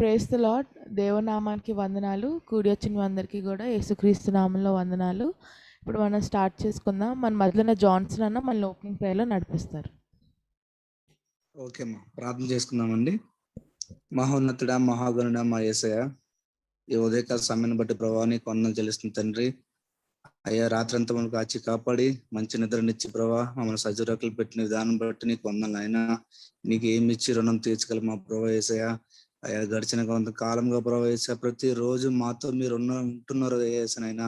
Praise the lord. దేవనామానికి వందనాలు. కూడి వచ్చిన అందరికీ కూడా యేసుక్రీస్తు నామంలో వందనాలు. ఇప్పుడు మనం స్టార్ట్ చేసుకుందాం. మన మధ్యలో జాన్సన్ అన్న మన ఓపెనింగ్ ప్రేయర్లో నడిపిస్తారు. ఓకే అమ్మా, ప్రార్థన చేసుకుందామండి. మహోన్నతుడా, మహాగణుడా, మా యేసయ్య, ఈ ఉదయకాల సమయాన్ని బట్టి ప్రభావ నీకు వందనాలు చెల్లిస్తుంది తండ్రి. అయ్యా, రాత్రంతా మనకు కాచి కాపాడి మంచి నిద్రనిచ్చి ప్రభావ మమ్మల్ని సజీరకులు పెట్టిన విధానం బట్టి నీకు వందనాలు. అయినా నీకు ఏమి ఇచ్చి రుణం తీర్చగల మా ప్రభావ యేసయ్య. అయ్యా, గడిచిన కొంత కాలంగా ప్రభావ యేసయ్య ప్రతి రోజు మాతో మీరు ఉంటున్నారు యేసనైనా.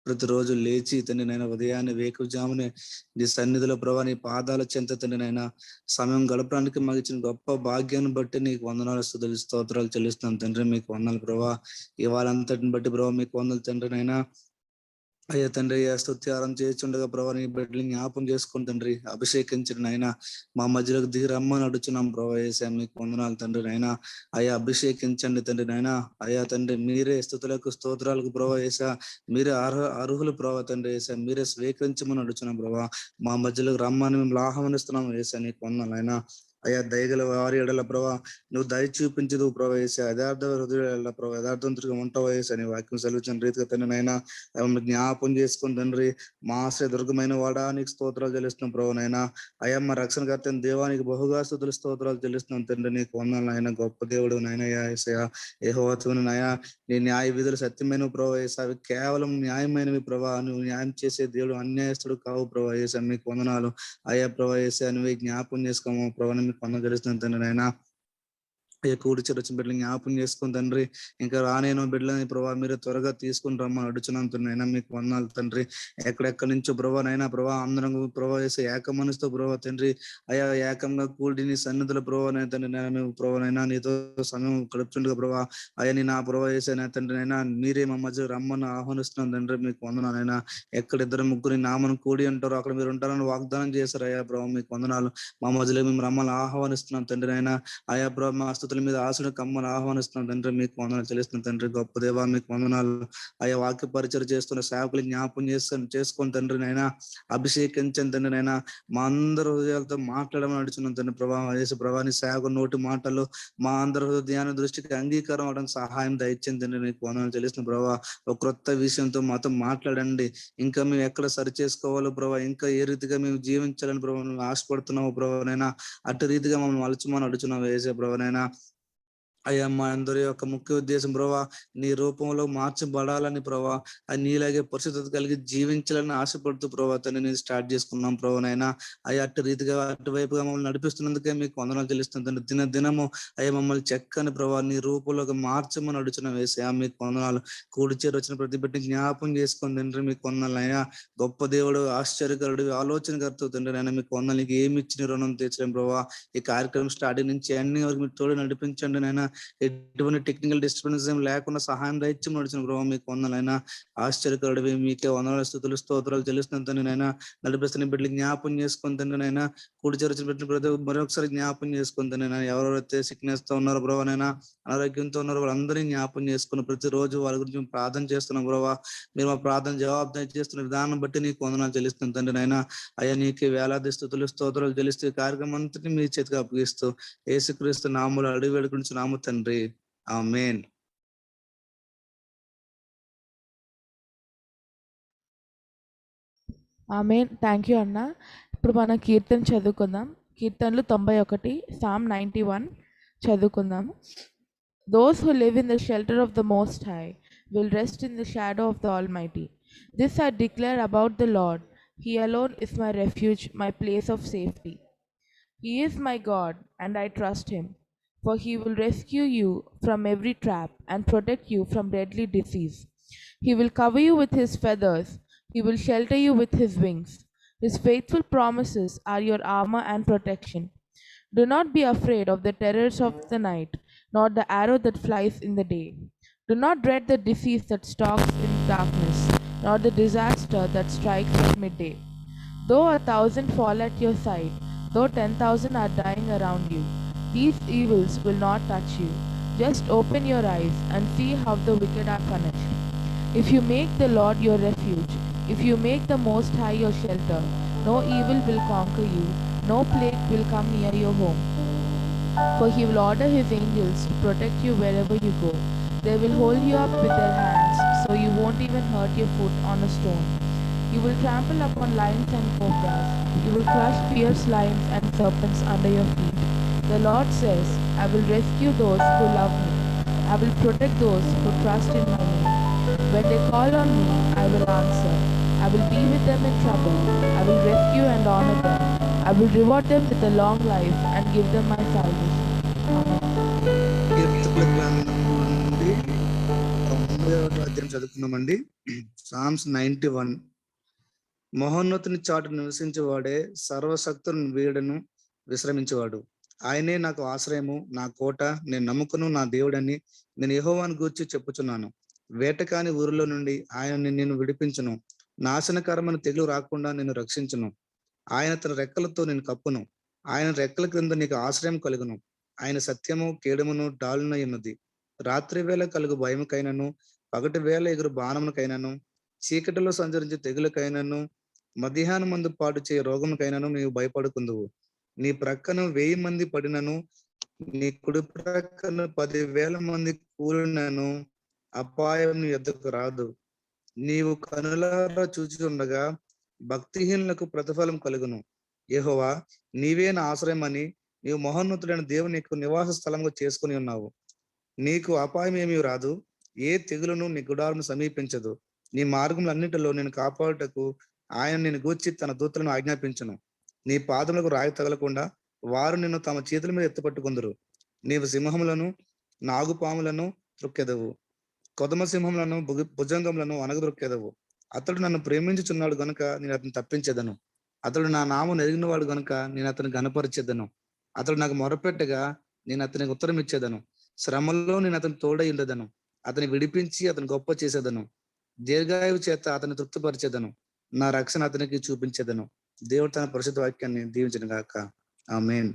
ప్రతిరోజు లేచి తండ్రి నైనా ఉదయాన్నే వేకువజామునే నీ సన్నిధిలో ప్రభావ నీ పాదాల చెంత తండ్రి నైనా సమయం గడపడానికి మాకు ఇచ్చిన గొప్ప భాగ్యాన్ని బట్టి నీకు వందనాలు స్తుతులు స్తోత్రాలు చెల్లిస్తున్నాం తండ్రి. మీకు వందనాలు ప్రభావ. ఇవాళంతటిని బట్టి ప్రభావ మీకు వందలు తండ్రి నైనా. అయ్యా తండ్రి, స్తుత్యారం చేస్తుండగా ప్రభావ నీ బిడ్డలు జ్ఞాపం చేసుకుని తండ్రి అభిషేకించిన నాయన మా మధ్యలోకి దిగి రమ్మని అడుగుతున్నాం ప్రభావ యేసయ్య. మీకు వందనాలు తండ్రి నైనా. అయ్యా, అభిషేకించండి తండ్రి నైనా. అయ్యా తండ్రి, మీరే స్తుతులకు స్తోత్రాలకు ప్రభావ యేసయ్య. మీరే అర్హులు ప్రభావ తండ్రి యేసయ్య. మీరే స్వీకరించమని అడుగుతున్నాం ప్రభావ. మా మధ్యలోకి రమ్మని మేము ఆహ్వానిస్తున్నాం యేసయ్య. నీకు వందనాలు అయినా. అయ్యా, దయగల వారి ఎడల ప్రభా నువ్వు దయ చూపించదు ప్రభావ యేసయ్య. యథార్థ హృదయాల ప్రభావ యథార్థంతుడిగా ఉంటావు యేసయ్య. నీ వాక్యం సెలవుచిన రీతిగా తండ్రి నైనా జ్ఞాపం చేసుకుని తండ్రి మా ఆశ్రయ దుర్గమైన వాడా నీకు స్తోత్రాలు చెల్లిస్తున్నాం ప్రభు నైనా. అయ్యా, మా రక్షణకర్త దేవానికి బహుగా స్తుతులు స్తోత్రాలు చెల్లిస్తున్నాం తండ్రి. నీకు వందనాలు నాయన. గొప్ప దేవుడు నాయన యేసయ్య. యెహోవాను నాయన, నీ న్యాయ విధులు సత్యమైన ప్రభావ యేసయ్య. అవి కేవలం న్యాయమైనవి ప్రభా. నువ్వు న్యాయం చేసే దేవుడు అన్యాయస్తుడు కావు ప్రభావ యేసయ్య. మీకు వందనాలు అయ్యా ప్రభావ యేసయ్య. నువ్వే జ్ఞాపం చేసుకోము ప్రభావ. మీకు వందనం చెల్లిస్తున్నాం తండ్రి నైనా. కూడి వచ్చిన బిడ్డలు జ్ఞాపం చేసుకుని తండ్రి, ఇంకా రానేనో బిడ్డలని ప్రభావ మీరు త్వరగా తీసుకుని రమ్మని అడుచున్నాం తండ్రి. మీకు వందనాలు తండ్రి. ఎక్కడెక్కడి నుంచో ప్రభావ నైనా ప్రభావ అందరం ప్రభావ చేసే ఏక మనసుతో ప్రభావ తండ్రి అయ్యా ఏకంగా కూడి నీ సన్నిధుల ప్రభావ తండ్రి నైనా మేము ప్రభావనైనా నీతో సమయం గడుపుతుండగా ప్రభావ అయ్యా నీ నా ప్రభావ చేసే తండ్రి నైనా మీరే మా మధ్య రమ్మని ఆహ్వానిస్తున్నాం తండ్రి. మీకు వందనాలైనా. ఎక్కడ ఇద్దరు ముగ్గురు నామను కూడి అంటారో అక్కడ మీరు ఉంటారని వాగ్దానం చేశారు అయ్యా ప్రభావ. మీకు వందనాలు. మా మధ్యలో మేము రమ్మని ఆహ్వానిస్తున్నాం తండ్రి నైనా. అయా ప్రభావ మా స్తుతుల మీద ఆశను కమ్మని ఆహ్వానిస్తున్నాం తండ్రి. మీకు వందనాలు చెల్లిస్తున్నాం తండ్రి. గొప్ప దేవా మీకు వందనాలు. అయా, వాక్య పరిచయం చేస్తున్న సేవకులు జ్ఞాపం చేసుకొని తండ్రి నైనా. అభిషేకించండి తండ్రి నైనా. మా అందరి హృదయాలతో మాట్లాడమని అడుచున్నాం తండ్రి. ప్రభావ యేసు ప్రభాని సేవకు నోటి మాటలు మా అందరి హృదయాన్ని దృష్టికి అంగీకారం అవడానికి సహాయం దయచేయండి తండ్రి. మీకు వందనాలు చెల్లిస్తున్న ప్రభావ. ఒక క్రొత్త విషయంతో మాతో మాట్లాడండి. ఇంకా మేము ఎక్కడ సరి చేసుకోవాలో ప్రభావ, ఇంకా ఏ రీతిగా మేము జీవించాలని ప్రభావ మేము ఆశపడుతున్నాము ప్రభావనైనా. అటు రీతిగా మమ్మల్ని మలచమని అడుచున్నాం వేసే ప్రభావనైనా. అయ్యా, మా అందరి యొక్క ముఖ్య ఉద్దేశం ప్రభా నీ రూపంలో మార్చబడాలని ప్రభా, అది నీలాగే పరిశుద్ధత కలిగి జీవించాలని ఆశపడుతూ ప్రభా తండ్రి నేను స్టార్ట్ చేసుకున్నాం ప్రభానైనా. అయ్యా, అటు రీతిగా అటువైపుగా మమ్మల్ని నడిపిస్తున్నందుకే మీకు వందనాలు చెల్లిస్తుంది. దినము అయ్యా మమ్మల్ని చెక్కని ప్రభా నీ రూపంలోకి మార్చమని అడుచున్నాం వేసా. మీకు వందనాలు. కూడి చేరి వచ్చిన ప్రతి బిడ్డని జ్ఞాపం చేసుకొని తండ్రి. మీకు వందనాలు అయినా. గొప్ప దేవుడు, ఆశ్చర్యకరుడు, ఆలోచనకర్త తండ్రి అయినా. మీకు వందనాలు. నీకు ఏమి ఇచ్చిన రుణం తీర్చలేం ప్రభా. ఈ కార్యక్రమం స్టార్టింగ్ నుంచి అన్ని వరకు మీరు తోడు నడిపించండి నైనా. ఎటువంటి టెక్నికల్ డిస్టర్బెన్స్ ఏం లేకుండా సహాయం దయచి నడిచిన ప్రభావ. మీకు వందనైనా. ఆశ్చర్యకరుడివి, మీకే వందనాలు స్తుతులు స్తోత్రాలు చెల్లిస్తున్నాను తండ్రి నైనా. నడిపిస్తున్న బిడ్డలు జ్ఞాపం చేసుకుని తండ్రి నైనా. కూడి చేర్చిన బిడ్డలు మరొకసారి జ్ఞాపం చేసుకుని తండ్రి నైనా. ఎవరెవరైతే సిక్నెస్ తో ఉన్నారో ప్రభావనైనా, అనారోగ్యంతో ఉన్నారో వాళ్ళందరినీ జ్ఞాపం చేసుకుని ప్రతిరోజు వాళ్ళ గురించి ప్రార్థన చేస్తున్నాం ప్రభావ. మీరు మా ప్రార్థన జవాబు చేస్తున్న విధానం బట్టి నీకు వందనాలు చెల్లిస్తున్నాను తండ్రి నైనా. అయ్యా, నీకే వేలాది స్తుతులు స్తోత్రాలు చెల్లిస్తూ కార్యక్రమం అంతటి మీ చేతికి అప్పగిస్తూ యేసుక్రీస్తు నామములో అడిగి వేడుకుంటున్నాము తండ్రి. ఆమేన్. ఆమేన్. థ్యాంక్ యూ అన్న. ఇప్పుడు మనం కీర్తన చదువుకుందాం. కీర్తనలు 91, Psalm 91 చదువుకుందాము. Those who live in the shelter of the Most High will rest in the shadow of the Almighty. This I declare about the Lord. He alone is my refuge, my place of safety. He is my God, and I trust him, for he will rescue you from every trap and protect you from deadly disease. He will cover you with his feathers, he will shelter you with his wings. His faithful promises are your armor and protection. Do not be afraid of the terrors of the night, nor the arrow that flies in the day. Do not dread the disease that stalks in darkness, nor the disaster that strikes at midday. Though 1,000 fall at your side, though 10,000 are dying around you, these evils will not touch you. Just open your eyes and see how the wicked are punished. If you make the Lord your refuge, if you make the Most High your shelter, no evil will conquer you, no plague will come near your home. For he will order his angels to protect you wherever you go. They will hold you up with their hands, so you won't even hurt your foot on a stone. You will trample upon lions and cobras. You will crush fierce lions and serpents under your feet. The Lord says, I will rescue those who love me. I will protect those who trust in my name. When they call on me, I will answer. I will be with them in trouble. I will rescue and honor them. I will reward them with a long life and give them my salvation. Amen. కీర్తనల గ్రంథం నుండి 91వ అధ్యాయం చదువుకున్నామండి. Psalms 91. మహోన్నతుని చాటు నివసించేవాడే సర్వశక్తుని వీడను విశ్రమించేవాడు. ఆయనే నాకు ఆశ్రయము, నా కోట, నేను నమ్ముకును నా దేవుడని నేను యెహోవాను గూర్చి చెప్పుచున్నాను. వేటకాని ఊరిలో నుండి ఆయన నిన్ను విడిపించును. నాశనకరమైన తెగులు రాకుండా నిన్ను రక్షించును. ఆయన తన రెక్కలతో నేను కప్పును. ఆయన రెక్కల క్రింద నీకు ఆశ్రయం కలుగును. ఆయన సత్యము కేడుమును డాలునై ఉన్నది. రాత్రి వేళ కలుగు భయముకైనను, పగటి వేళ ఎగురు బాణమునకైనను, చీకటిలో సంచరించే తెగులకైనను, మధ్యాహ్నం మందు పాటు చేయ రోగముకైనను నీవు భయపడుకుందువు. నీ ప్రక్కన 1000 మంది పడినను, నీ కుడి ప్రక్కన 10,000 మంది కూలినను అపాయం నీ ఎద్దకు రాదు. నీవు కనులారా చూచుచుండగా భక్తిహీనులకు ప్రతిఫలం కలుగును. యెహోవా, నీవే నా ఆశ్రయం అని నీవు మహోన్నతుడైన దేవుని నీకు నివాస స్థలంగా చేసుకుని ఉన్నావు. నీకు అపాయం ఏమీ రాదు, ఏ తెగులును నీ గుడాలను సమీపించదు. నీ మార్గములన్నిటిలో నేను కాపాడుటకు ఆయన నిన్ను గూర్చి తన దూతలను ఆజ్ఞాపించును. నీ పాదములకు రాయి తగలకుండా వారు నిన్ను తమ చేతుల మీద ఎత్తుపట్టుకుందరు. నీవు సింహములను, నాగుపాములను త్రొక్కెదవు, కొదమ సింహములను, భుజంగములను అనగదొక్కెదవు. అతడు నన్ను ప్రేమించుచున్నాడు గనుక నేను అతను తప్పించేదను. అతడు నా నామం ఎరిగిన వాడు గనుక నేను అతను గనపరిచేదను. అతడు నాకు మొరపెట్టగా నేను అతనికి ఉత్తరం ఇచ్చేదను. శ్రమలో నేను అతను తోడై ఉండేదను. అతని విడిపించి అతను గొప్ప చేసేదను. దీర్ఘాయువు చేత అతని తృప్తిపరిచేదను. నా రక్షణ అతనికి చూపించేదను. దేవుడు తన పరిశుద్ధ వాక్యాన్ని దీవించును గాక. ఆమేన్.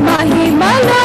మహిమలో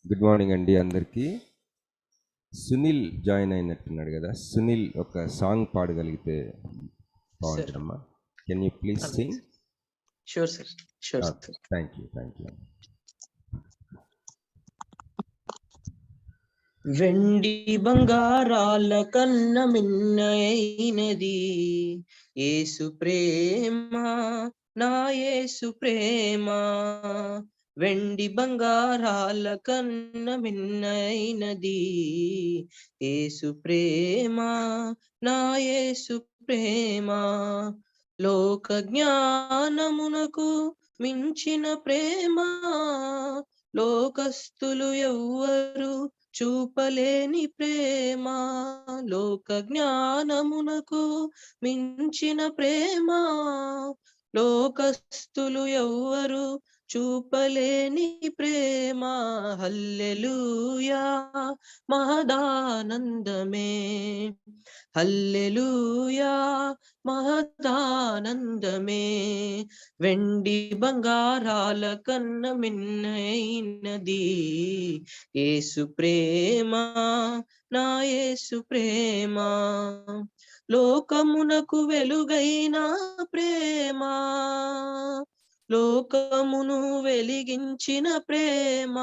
గుడ్ మార్నింగ్ అండి అందరికీ. సునీల్ జాయిన్ అయినట్టున్నాడు కదా, సునీల్ ఒక సాంగ్ పాడగలిగితే బాగుంటుందమ్మా. Can you please sing? Sure sir, sure sir. Thank you, thank you. వెండి బంగారాల కన్న మిన్నైనది యేసు ప్రేమ, నా యేసు ప్రేమ. వెండి బంగారాల కన్న మిన్నైనది యేసు ప్రేమ, నా యేసు ప్రేమ. లోక జ్ఞానమునకు మించిన ప్రేమ లోకస్తులు ఎవ్వరు చూపలేని ప్రేమ. లోక జ్ఞానమునకు మించిన ప్రేమ లోకస్తులు ఎవ్వరు చూపలేని ప్రేమ. హల్లెలూయా మహదానందమే, హల్లెలూయా మహదానందమే. వెండి బంగారాల కన్న మిన్నైనది యేసు ప్రేమ, నా యేసు ప్రేమ. లోకమునకు వెలుగైన ప్రేమ, లోకమును వెలిగించిన ప్రేమ.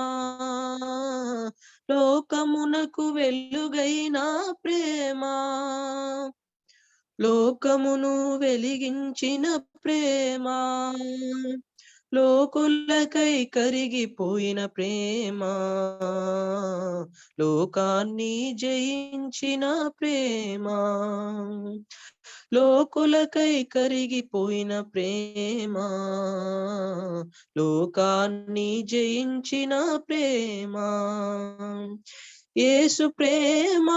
లోకమునకు వెలుగైన ప్రేమ, లోకమును వెలిగించిన ప్రేమ. లోకులకై కరిగిపోయిన ప్రేమ, లోకాన్ని జయించిన ప్రేమ. లోకులకై కరిగిపోయిన ప్రేమ, లోకాన్ని జయించిన ప్రేమ. యేసు ప్రేమ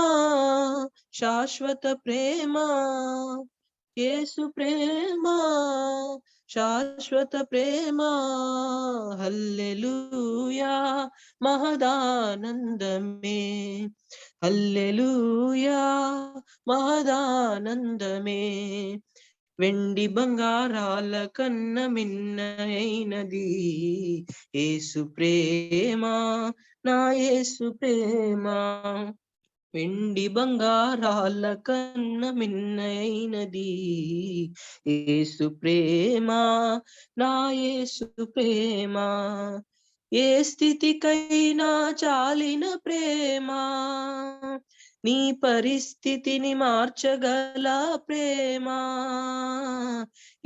శాశ్వత ప్రేమ, యేసు ప్రేమ శాశ్వత ప్రేమ. హల్లెలూయా మహదానందమే, హల్లెలూయా మహదానందమే. వెండి బంగారాల కన్న మిన్నైనది యేసు ప్రేమ, నా యేసు ప్రేమ. వెండి బంగారాల కన్న మిన్నైనది యేసు ప్రేమ, నా యేసు ప్రేమ. ఏ స్థితికైనా చాలిన ప్రేమ, నీ పరిస్థితిని మార్చగల ప్రేమ.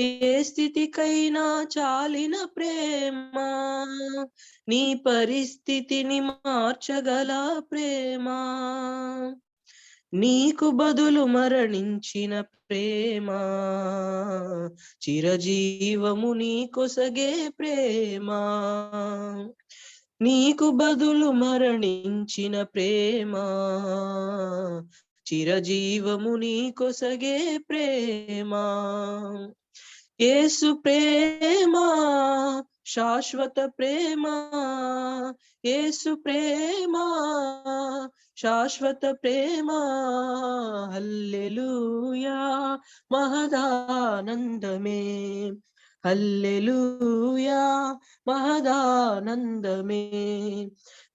ఏ స్థితికైనా చాలిన ప్రేమ, నీ పరిస్థితిని మార్చగల ప్రేమ. నీకు బదులు మరణించిన ప్రేమ, చిరజీవము నీ కొసగే ప్రేమ. నీకు బదులు మరణించిన ప్రేమ, చిరజీవము నీ కొసగే ప్రేమ. యేసు ప్రేమ శాశ్వత ప్రేమ, యేసు ప్రేమ శాశ్వత ప్రేమ. హల్లెలూయా మహదానందమే, హల్లెలూయా మహదానందమే.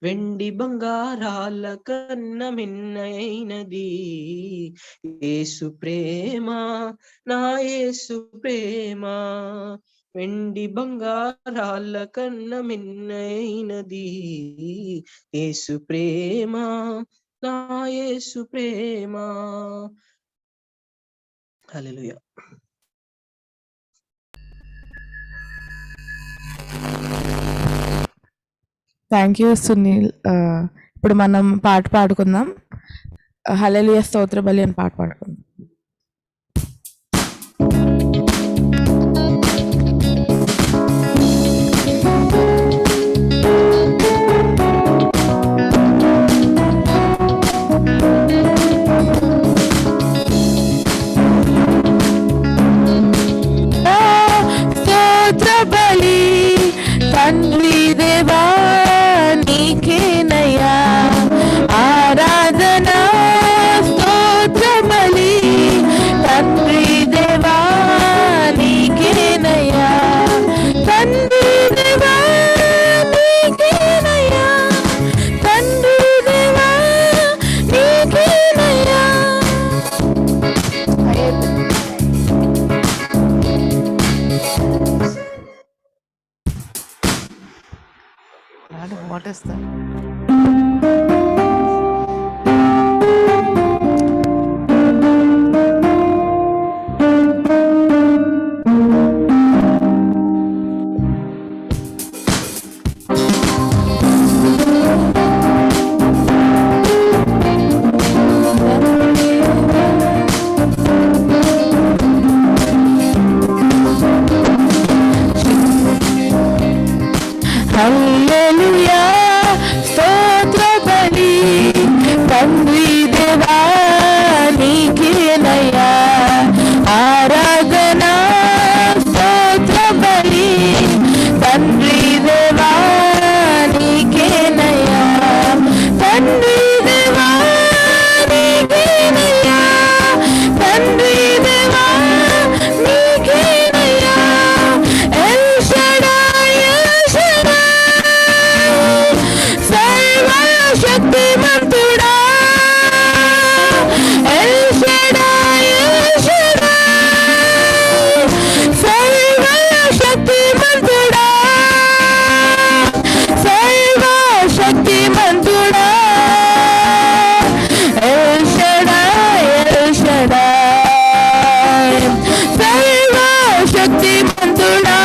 వెండి బంగారాల కన్న మిన్నైనది యేసు ప్రేమ, నా యేసు ప్రేమ. వెండి బంగారాల కన్న మిన్నైనది యేసు ప్రేమ, నా యేసు ప్రేమ. హల్లెలూయా. Thank you Sunil. ఇప్పుడు మనం పాట పాడుకుందాం. హల్లెలూయా స్తోత్ర బలి అని పాట పాడుకుందాం. స్తోత్ర బలి తండ్రి దేవా నీకేనయ్యా ఆరాధన, స్తోత్ర బలి పాటేస్తారు. హల్లెలూయా స్తోత్ర బలి తండ్రి దేవా నీకేనయ్యా ఆరాధన స్తోత్ర బలి తండ్రి దేవా నీకేనయ్యా తండ్రి దేవా నీకేనయ్యా తండ్రి దేవా నీకేనయ్యా ఎల్ షడాయ్ ఎల్ షడాయ్ సర్వశక్తిమంతుడా ఎల్ షడాయ్ ఎల్ షడాయ్ సర్వశక్తిమంతుడా సర్వశక్తిమంతుడా ఎల్ షడాయ్ ఎల్ షడాయ్ సర్వశక్తిమంతుడా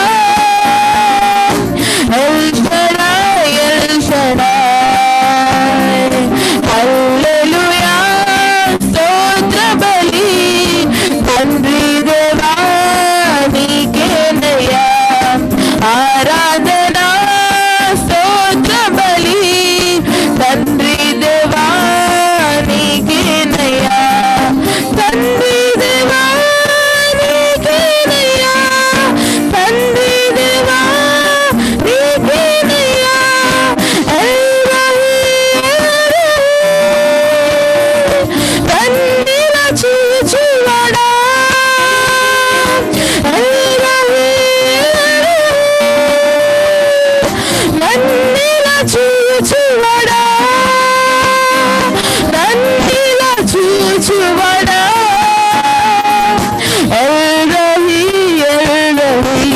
El Shaddai El Shaddai hallelujah స్తోత్ర బలి తండ్రి దేవా నీకేనయ్యా ఆరాధన స్తోత్ర బలి తండ్రి దేవా నీకేనయ్యా తండ్రి దేవా నీకేనయ్యా తండ్రి దేవా నీకేనయ్యా తండ్రిల చూచువాడా నన్నిల చూచువాడా నన్నిల చూచువాడా ఎల్రహీ ఎల్రహీ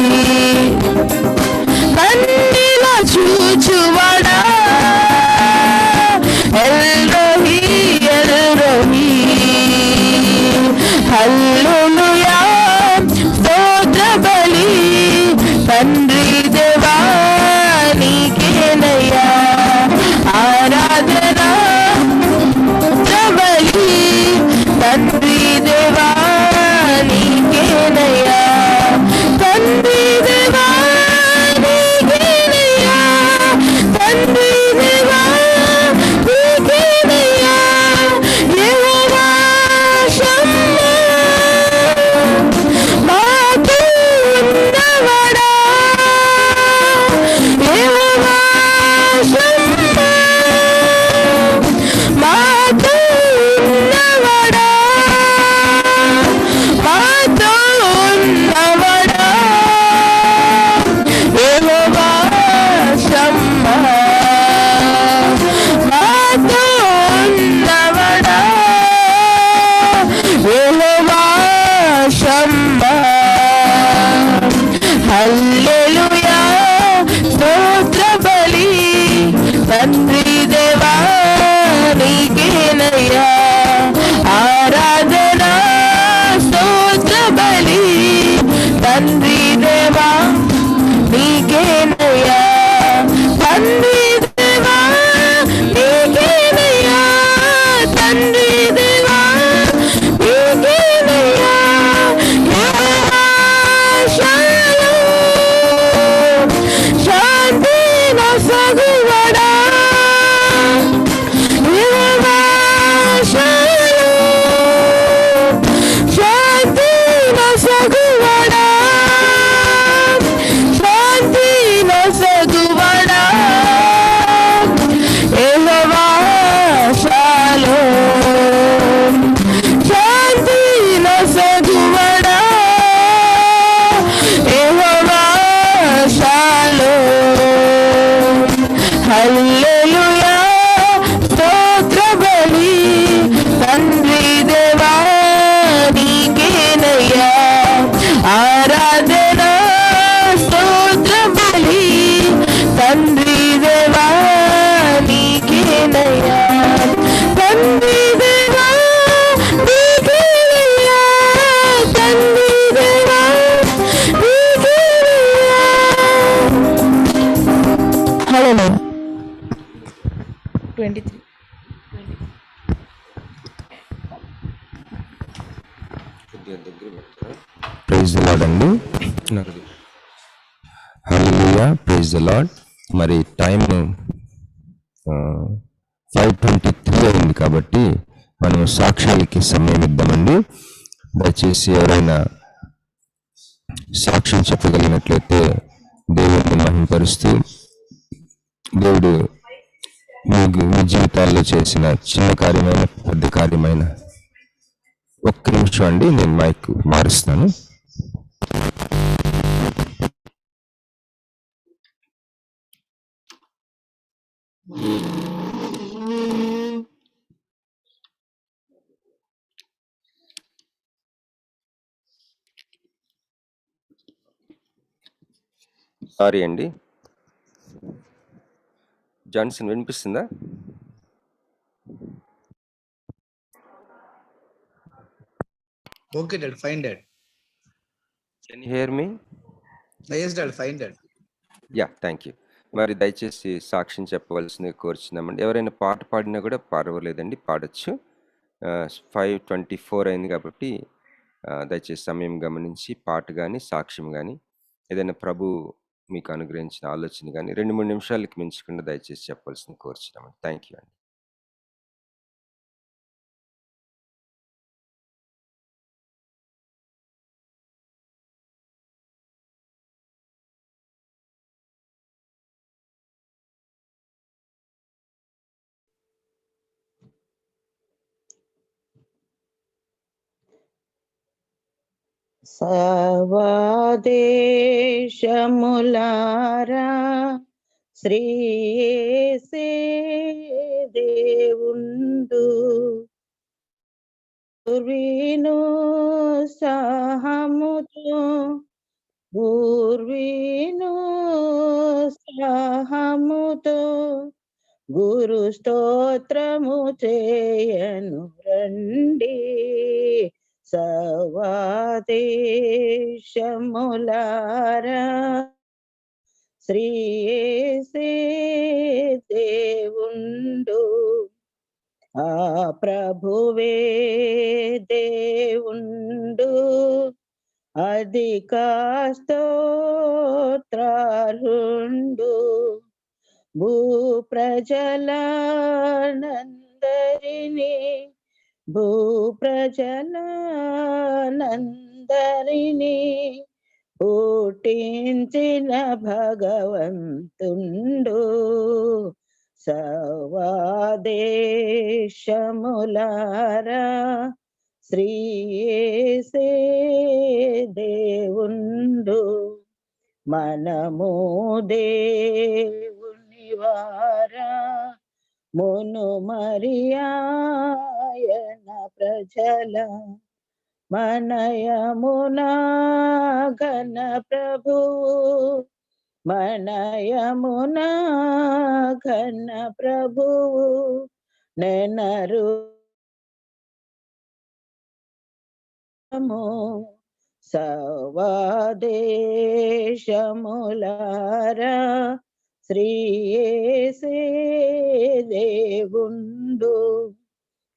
నన్నిల చూచువాడా ఎల్రహీ ఎల్రహీ హల్లెలూయా స్తోత్ర బలి తండ్రి దేవా నీకేనయ్యా ఆరాధన స్తోత్ర బలి తండ్రి దేవా నీకేనయ్యా తండ్రి దేవా నీకేనయ్యా తండ్రి దేవా నీకేనయ్యా యెహోవా షమ్మా ప్రైజ్ ది లార్డ్ అండి. హల్లెలూయా, ప్రైజ్ ది లార్డ్. మరి టైం 5:23 అయింది కాబట్టి మనం సాక్ష్యాలకి సమయం ఇద్దామండి. దయచేసి ఎవరైనా సాక్ష్యం చెప్పగలిగినట్లయితే దేవుడిని మహిమపరుస్తూ దేవుడు మీ జీవితాల్లో చేసిన చిన్న కార్యమైన పెద్ద కార్యమైన. ఒక్క నిమిషం అండి, నేను మైక్ మారుస్తాను. సారీ అండి. జాన్సన్ వినిపిస్తుందా? Okay dad, fine dad. Can you here me? yes dad, fine dad. Yeah, thank you. మరి దయచేసి సాక్ష్యం చెప్పవలసింది కోరుచున్నామండి. ఎవరైనా పాట పాడినా కూడా పర్వాలేదండి, పాడొచ్చు. 5:24 అయింది కాబట్టి దయచేసి సమయం గమనించి పాట కానీ సాక్ష్యం కానీ ఏదైనా ప్రభు మీకు అనుగ్రహించిన ఆలోచన కానీ 2-3 నిమిషాలకి మించకుండా దయచేసి చెప్పవలసింది కోరుచున్నామండి. థ్యాంక్ యూ అండి. సర్వదేశములారా శ్రీ యేసే దేవుండు పూర్వీను సహముతో గురు స్తోత్రము చేయను రండి. సర్వదేశములారా శ్రీ యేసే దేవుండు, ఆ ప్రభువే దేవుండు, అధిక స్తోత్రార్హుండు. భూప్రజలనందరినీ పుట్టించిన భగవంతుండు. సర్వదేశములారా శ్రీ యేసే దేవుండు. మనము దేవుని వారా మును మరియాయన ప్రజల మనయమునా ఘన ప్రభువు, మనయమునా ఘన ప్రభువు నెనరు సర్వదేశములారా శ్రీ యేసే దేవుండు.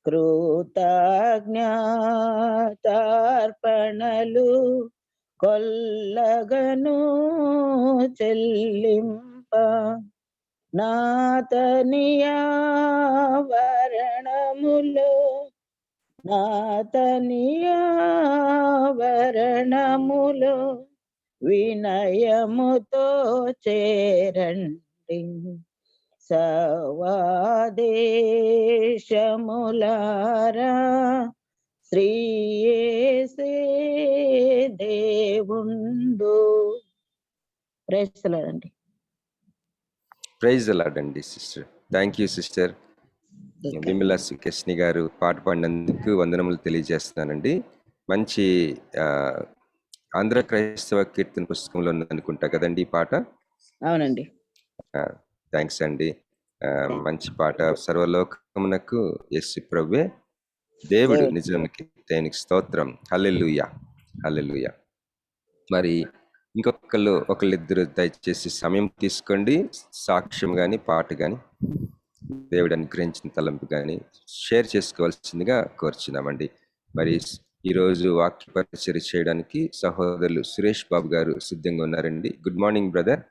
కృతజ్ఞతార్పణలు కొల్లగను చెల్లింప నాతనియావరణములో వినయముతో చేరండి. సర్వదేశములారా శ్రీ యేసే దేవుండు. ప్రైజ్ ప్రైజ్ ది లార్డ్ అండి sister. Thank you sister Vimala సుకేష్ని గారు. పాట పాడినందుకు వందనములు తెలియజేస్తున్నానండి. మంచి ఆంధ్ర క్రైస్తవ కీర్తన పుస్తకంలో ఉందనుకుంటా కదండి ఈ పాట? అవునండి. థ్యాంక్స్ అండి. మంచి పాట. సర్వలోకమునకు యేసు ప్రభువే దేవుడు, నిజానికి దేవునికి స్తోత్రం. హల్లెలూయా, హల్లెలూయా. మరి ఒకళ్ళిద్దరు దయచేసి సమయం తీసుకోండి. సాక్ష్యం కానీ పాట కానీ దేవుడు అనుగ్రహించిన తలంపు కానీ షేర్ చేసుకోవాల్సిందిగా కోరుచున్నామండి. మరి ఈరోజు వాక్య పరిచర్య చేయడానికి సహోదరులు సురేష్ బాబు గారు సిద్ధంగా ఉన్నారండి. Good morning brother.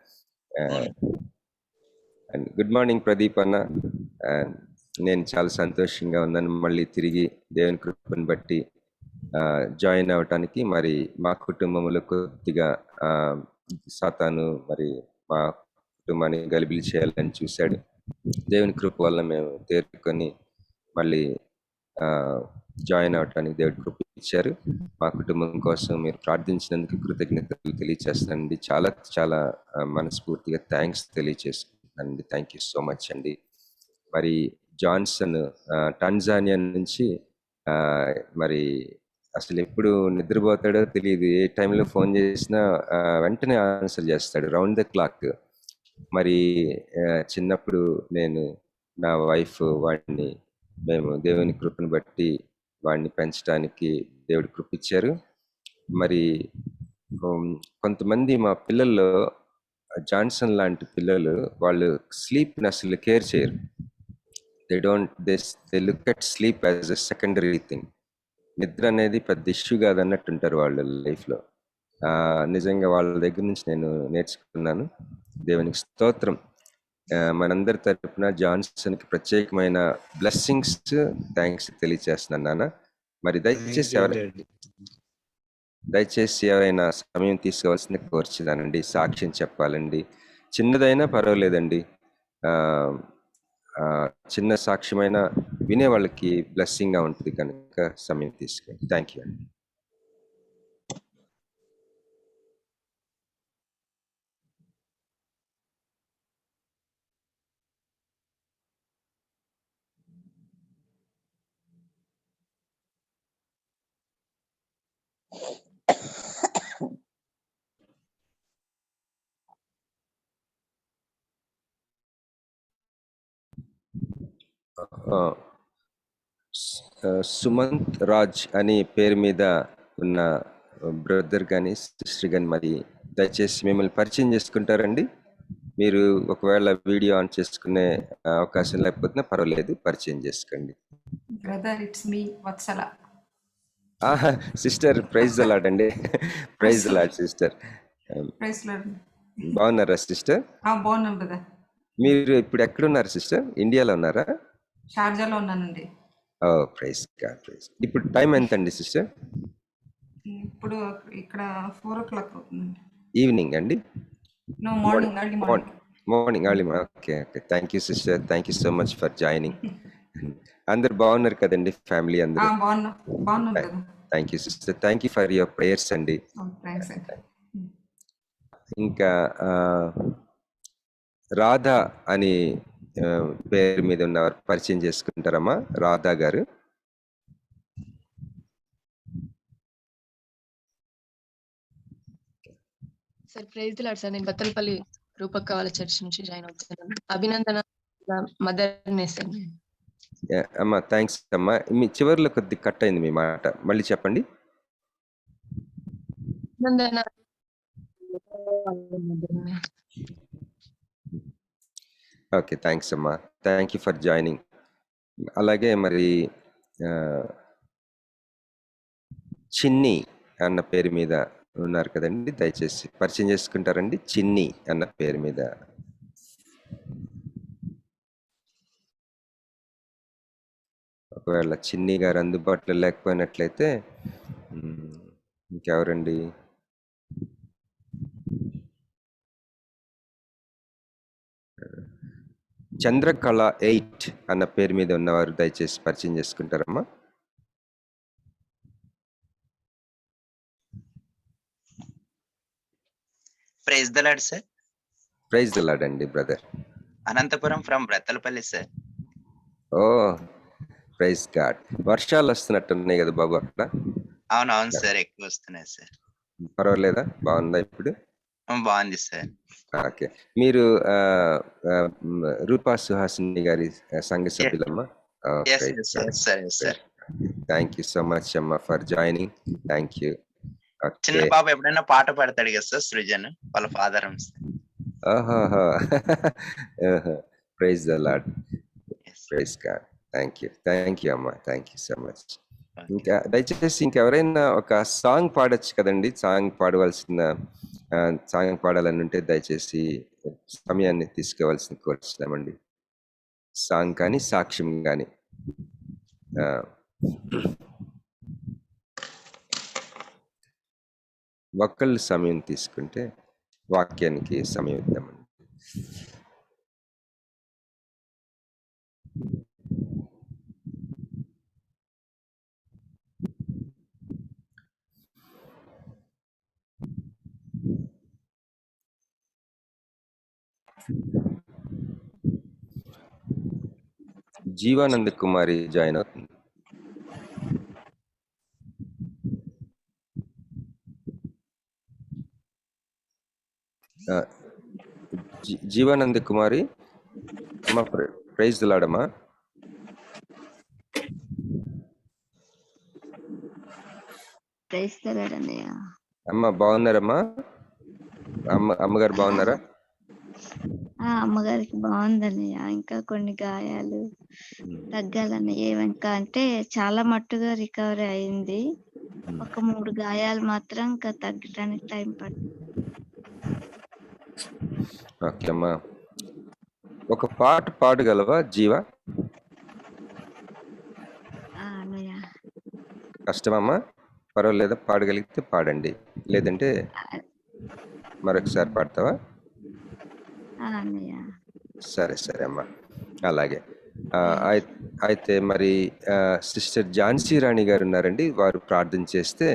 And good morning Pradeep అన్న. నేను చాలా సంతోషంగా ఉన్నాను మళ్ళీ తిరిగి దేవుని కృపను బట్టి జాయిన్ అవ్వటానికి. మరి మా కుటుంబంలో కొద్దిగా సాతాను మరి మా కుటుంబాన్ని గలిబిలి చేయాలని చూశాడు. దేవుని కృప వల్ల మేము తేరుకొని మళ్ళీ జాయిన్ అవటానికి దేవుడి కృప ఇచ్చారు. మా కుటుంబం కోసం మీరు ప్రార్థించినందుకు కృతజ్ఞతలు తెలియజేస్తానండి. చాలా చాలా మనస్ఫూర్తిగా థ్యాంక్స్ తెలియజేస్తున్నానండి. థ్యాంక్ యూ సో మచ్ అండి. మరి జాన్సన్ టాంజానియా నుంచి మరి అసలు ఎప్పుడు నిద్రపోతాడో తెలియదు. ఏ టైంలో ఫోన్ చేసినా వెంటనే ఆన్సర్ చేస్తాడు, రౌండ్ ద క్లాక్. మరి చిన్నప్పుడు నేను నా వైఫ్ వాడిని మేము దేవుని కృపను బట్టి వాడిని పెంచడానికి దేవుడి కృప ఇచ్చారు. మరి కొంతమంది మా పిల్లల్లో జాన్సన్ లాంటి పిల్లలు వాళ్ళు స్లీప్ని అసలు కేర్ చేయరు. They look at sleep as a secondary thing. నిద్ర అనేది పెద్ద ఇష్యూ కాదన్నట్టు ఉంటారు వాళ్ళ లైఫ్లో. నిజంగా వాళ్ళ దగ్గర నుంచి నేను నేర్చుకున్నాను. దేవునికి స్తోత్రం. మనందరి తరపున జాన్సన్కి ప్రత్యేకమైన బ్లెస్సింగ్స్, థ్యాంక్స్ తెలియజేస్తున్నాను నాన్న. మరి దయచేసి ఎవరైనా సమయం తీసుకోవాల్సింది కోరుచున్నానండి. సాక్ష్యం చెప్పాలండి, చిన్నదైనా పర్వాలేదండి. చిన్న సాక్ష్యమైన వినే వాళ్ళకి బ్లెస్సింగ్ గా ఉంటుంది కనుక సమయం తీసుకోండి. థ్యాంక్ యూ అండి. సుమంత్ రాజ్ అని పేరు మీద ఉన్న బ్రదర్ కానీ సిస్టర్ కానీ మరి దయచేసి మిమ్మల్ని పరిచయం చేసుకుంటారండి. మీరు ఒకవేళ వీడియో ఆన్ చేసుకునే అవకాశం లేకపోతే పర్వాలేదు, పరిచయం చేసుకోండి. Brother, it's me Vatsala. Sister praise the lord అండి. Praise the lord sister. Praise lord. బాగున్నారా సిస్టర్? బాగున్నాం బ్రదర్. మీరు ఇప్పుడు ఎక్కడున్నారు సిస్టర్? ఇండియాలో ఉన్నారా? షార్జాలో ఉన్నానండి. Oh praise God, praise. ఇప్పుడు టైం ఎంత అండి సిస్టర్? ఇప్పుడు ఇక్కడ 4 o'clock అవుతుందండి. ఈవినింగ్ అండి? Morning early morning. Okay okay. Thank you sister, thank you so much for joining. అందరు బాగున్నారు కదండి? ఫ్యామిలీ అందరూ బాగున్నాం కదా. Thank you sister, thank you for your prayers అండి. ఇంకా రాధా అని పేరు మీద ఉన్నవారు పరిచయం చేసుకుంటారమ్మా. రాధా గారు. Sir praise the lord sir. నేను బత్తలపల్లి రూపక్క వాళ్ళ చర్చ్ నుంచి జాయిన్ అవుతున్నాను. అభినందన మదర్ సార్. అమ్మా థ్యాంక్స్ అమ్మా. మీ చివరిలో కొద్ది కట్ అయింది మీ మాట, మళ్ళీ చెప్పండి. అభినందన. ఓకే థ్యాంక్స్ అమ్మా, థ్యాంక్ యూ ఫర్ జాయినింగ్. అలాగే మరి చిన్ని అన్న పేరు మీద ఉన్నారు కదండి, దయచేసి పరిచయం చేసుకుంటారండి. చిన్ని అన్న పేరు మీద. ఒకవేళ చిన్ని గారు అందుబాటులో లేకపోయినట్లయితే ఇంకెవరండి? చంద్రకళ 8 అన్న పేరు మీద ఉన్నవారు దయచేసి పరిచయం చేసుకుంటారమ్మా. Praise the lord sir. Praise the lord అండి brother. Anantapuram from Brattalapalli sir. Oh praise God. వర్షాలు వస్తున్నట్టున్నాయి కదా బాబు అక్కడ? అవునవును సార్, ఎక్కువ వస్తున్నాయి సార్. పర్వాలేదా? బాగుందా ఇప్పుడు? బాగుంది సార్. ఓకే. మీరు రూపా సుహాసిని గారి సంఘ సభ్యులమ్మా? థ్యాంక్ యూ సో మచ్ అమ్మా ఫర్ జాయినింగ్. Thank you. చిన్న బాబు ఎప్పుడైనా పాట పాడతాడు కదా సార్, సృజన్ వాళ్ళ father. Praise the lord. Praise God. Thank you అమ్మా, థ్యాంక్ యూ సో మచ్. ఇంకా దయచేసి ఇంకెవరైనా ఒక సాంగ్ పాడొచ్చు కదండి. సాంగ్ పాడవలసిన సాంగ్ పాడాలని ఉంటే దయచేసి సమయాన్ని తీసుకోవాల్సిన కోరుచున్నామండి. సాంగ్ కానీ సాక్ష్యం కానీ ఒక్కళ్ళు సమయం తీసుకుంటే వాక్యానికి సమయం ఇద్దామండి. జీవానంద కుమారి జాయిన్ అవుతుంది. జీవానంద కుమారి అమ్మ, ప్రైజ్ లాడమ్మా. అమ్మ బాగున్నారమ్మా? అమ్మగారు బాగున్నారా? అమ్మగారికి బాగుందన్నయ్య. ఇంకా కొన్ని గాయాలు తగ్గాలన్నయ్య. ఇంకా అంటే చాలా మట్టుగా రికవరీ అయింది. ఒక 3 గాయాలు మాత్రం ఇంకా తగ్గడానికి టైం పడుతుంది. ఓకే అమ్మా, ఒక పాట పాడగలవా జీవా? అన్నయ్య కష్టమమ్మా? పర్వాలేదా, పాడగలిగితే పాడండి, లేదంటే మరొకసారి పాడతావా? అన్నయ్య సరే సరే అమ్మా, అలాగే. అయితే మరి సిస్టర్ ఝాన్సీ రాణి గారు ఉన్నారండి, వారు ప్రార్థన చేస్తే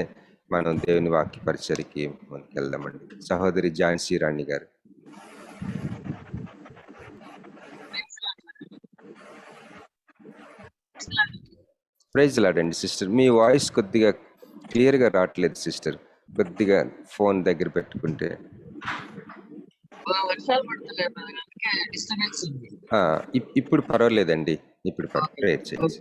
మనం దేవుని వాక్య పరిచర్యకి ముందుకెళ్దామండి. సహోదరి ఝాన్సీ రాణి గారు. ప్రైజ్ లాడండి సిస్టర్. మీ వాయిస్ కొద్దిగా క్లియర్గా రావట్లేదు సిస్టర్, కొద్దిగా ఫోన్ దగ్గర పెట్టుకుంటే. ఇప్పుడు పర్వాలేదండి, ఇప్పుడు ప్రేయర్ చేయండి.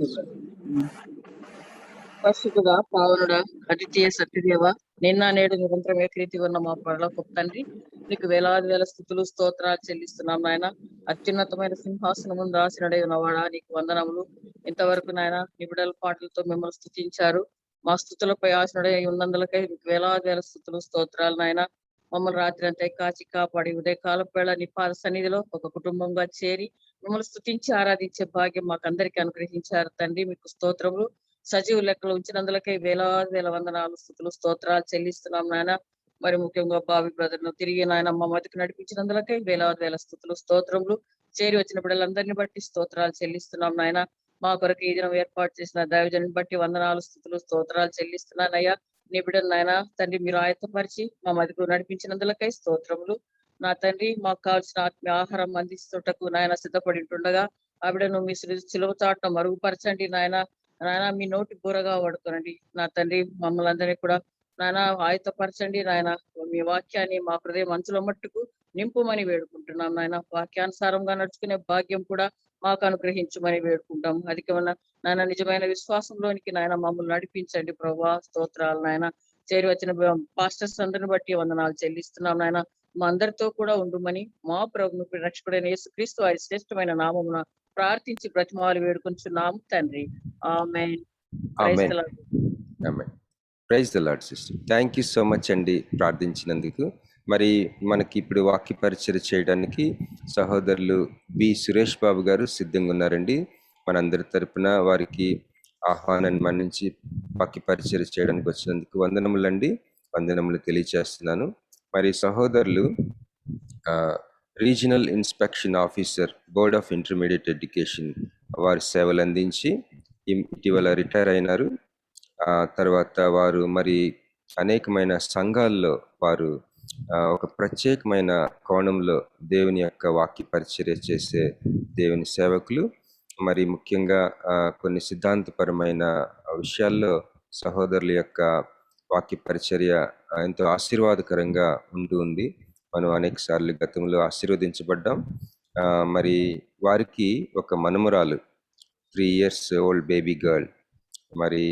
పరిశుద్ధుడా, పావనుడా, అద్వితీయ సత్యదేవ, నిన్న నేడు నిరంతరం ఏకరీతిగా ఉన్న మా పరలోకపు తండ్రి, నీకు వేలాది వేల స్థుతులు స్తోత్రాలు చెల్లిస్తున్నాం నాయన. అత్యున్నతమైన సింహాసనం ముందు ఆసీనుడై ఉన్నవాడా, నీకు వందనములు. ఇంతవరకు నాయన నిబిడల పాటలతో మిమ్మల్ని స్తుతించారు. మా స్థుతులపై ఆసీనుడై ఉన్నందులకై నీకు వేలాది వేల స్థుతులు స్తోత్రాలు నాయన. మమ్మల్ని రాత్రి అంతా కాచి కాపాడి ఉదయకాలం వేళ నీ పాద సన్నిధిలో ఒక కుటుంబంగా చేరి మిమ్మల్ని స్తుతించి ఆరాధించే భాగ్యం మాకందరికీ అనుగ్రహించారు తండ్రి. మీకు స్తోత్రములు. సజీవ లెక్కలు ఉంచినందులకై వేలాది వేల వందనాలు స్థుతులు స్తోత్రాలు చెల్లిస్తున్నాం నాయన. మరి ముఖ్యంగా బావి బ్రదర్ ను తిరిగి నాయన మా మధ్యకు నడిపించినందులకై వేలాది వేల స్థుతులు స్తోత్రములు. చేరి వచ్చిన బిడ్డలందరినీ బట్టి స్తోత్రాలు చెల్లిస్తున్నాం నాయన. మా కొరకు ఈ దినం ఏర్పాటు చేసిన దైవజన్ని బట్టి వందనాలు స్థుతులు స్తోత్రాలు చెల్లిస్తున్నానయ్యా. నీ బిడ్డను నాయన తండ్రి మీరు ఆయత్తపరిచి మా మధ్యకు నడిపించినందులకై స్తోత్రములు. నా తండ్రి మాకు కావాల్సిన ఆత్మీయ ఆహారం అందిస్తుటకు నాయన సిద్ధపడి ఉంటుండగా ఆ బిడ్డను మీ సిలువ చాటున మరుగుపరచండి నాయన. నాయన మీ నోటి బూరగా వాడుకోనండి నా తండ్రి. మమ్మల్ని అందరినీ కూడా నాయన ఆయత్తపరచండి నాయన. మీ వాక్యాన్ని మా హృదయం అంచుల మట్టుకు నింపుమని వేడుకుంటున్నాం నాయన. వాక్యానుసారంగా నడుచుకునే భాగ్యం కూడా మాకు అనుగ్రహించమని వేడుకుంటాం. అధికమైన నాయన నిజమైన విశ్వాసంలోనికి నాయన మమ్మల్ని నడిపించండి ప్రభా. స్తోత్రాలు నాయన. చేరి వచ్చిన పాస్టర్స్ అందరిని బట్టి వందనాలు చెల్లిస్తున్నాం నాయన. మా అందరితో కూడా ఉండుమని మా ప్రభును రక్షకుడైన యేసుక్రీస్తు వారి శ్రేష్టమైన నామమున ప్రార్థించి బ్రతిమాలు వేడుకొంచున్నాము తండ్రి. Amen. Praise the lord sister. Thank you so much అండి ప్రార్థించినందుకు. మరి మనకి ఇప్పుడు వాక్య పరిచయం చేయడానికి సహోదరులు బి సురేష్ బాబు గారు సిద్ధంగా ఉన్నారండి. మనందరి తరపున వారికి ఆహ్వానాన్ని మన్నించి వాక్య పరిచయం చేయడానికి వచ్చినందుకు వందనములండి, వందనములు తెలియజేస్తున్నాను. మరి సహోదరులు regional inspection officer, board of intermediate education వారి సేవలు అందించి ఇటీవల రిటైర్ అయినారు. తర్వాత వారు మరి అనేకమైన సంఘాల్లో వారు ఒక ప్రత్యేకమైన కోణంలో దేవుని యొక్క వాక్య పరిచర్య చేసే దేవుని సేవకులు. మరి ముఖ్యంగా కొన్ని సిద్ధాంతపరమైన విషయాల్లో సహోదరుల యొక్క వాక్య పరిచర్య ఎంతో ఆశీర్వాదకరంగా ఉంది. మనం అనేక సార్లు గతంలో ఆశీర్వదించబడ్డాం. మరి వారికి ఒక మనుమరాలు, 3 years ఓల్డ్ బేబీ గర్ల్. మరి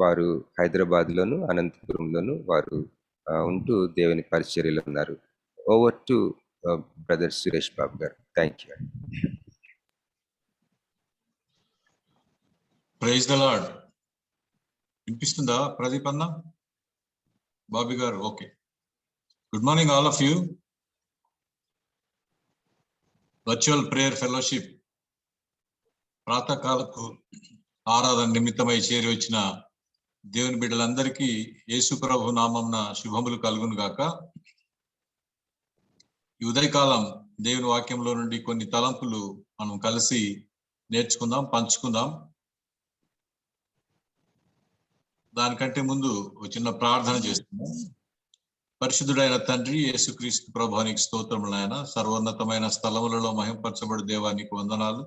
వారు హైదరాబాద్లోను అనంతపురంలోను వారు ఉంటూ దేవుని పరిచర్యలో ఉన్నారు. Over to brother Suresh Babu గారు. Thank you. Praise the lord. వినిపిస్తుందా ప్రదీప్ అన్న? బాబీ గారు okay. Good morning all of you. Virtual prayer fellowship ప్రాతకాలకు ఆరాధన నిమిత్తమై చేరి వచ్చిన దేవుని బిడ్డలందరికీ యేసు ప్రభు నామమున శుభములు కలుగును గాక. ఈ ఉదయకాలం దేవుని వాక్యంలో నుండి కొన్ని తలంపులు మనం కలిసి నేర్చుకుందాం, పంచుకుందాం. దానికంటే ముందు ఒక చిన్న ప్రార్థన చేస్తున్నాం. పరిశుద్ధుడైన తండ్రి యేసుక్రీస్తు ప్రభువానికి స్తోత్రములు నాయన. సర్వోన్నతమైన స్థలములలో మహింపరచబడు దేవానికి వందనాలు.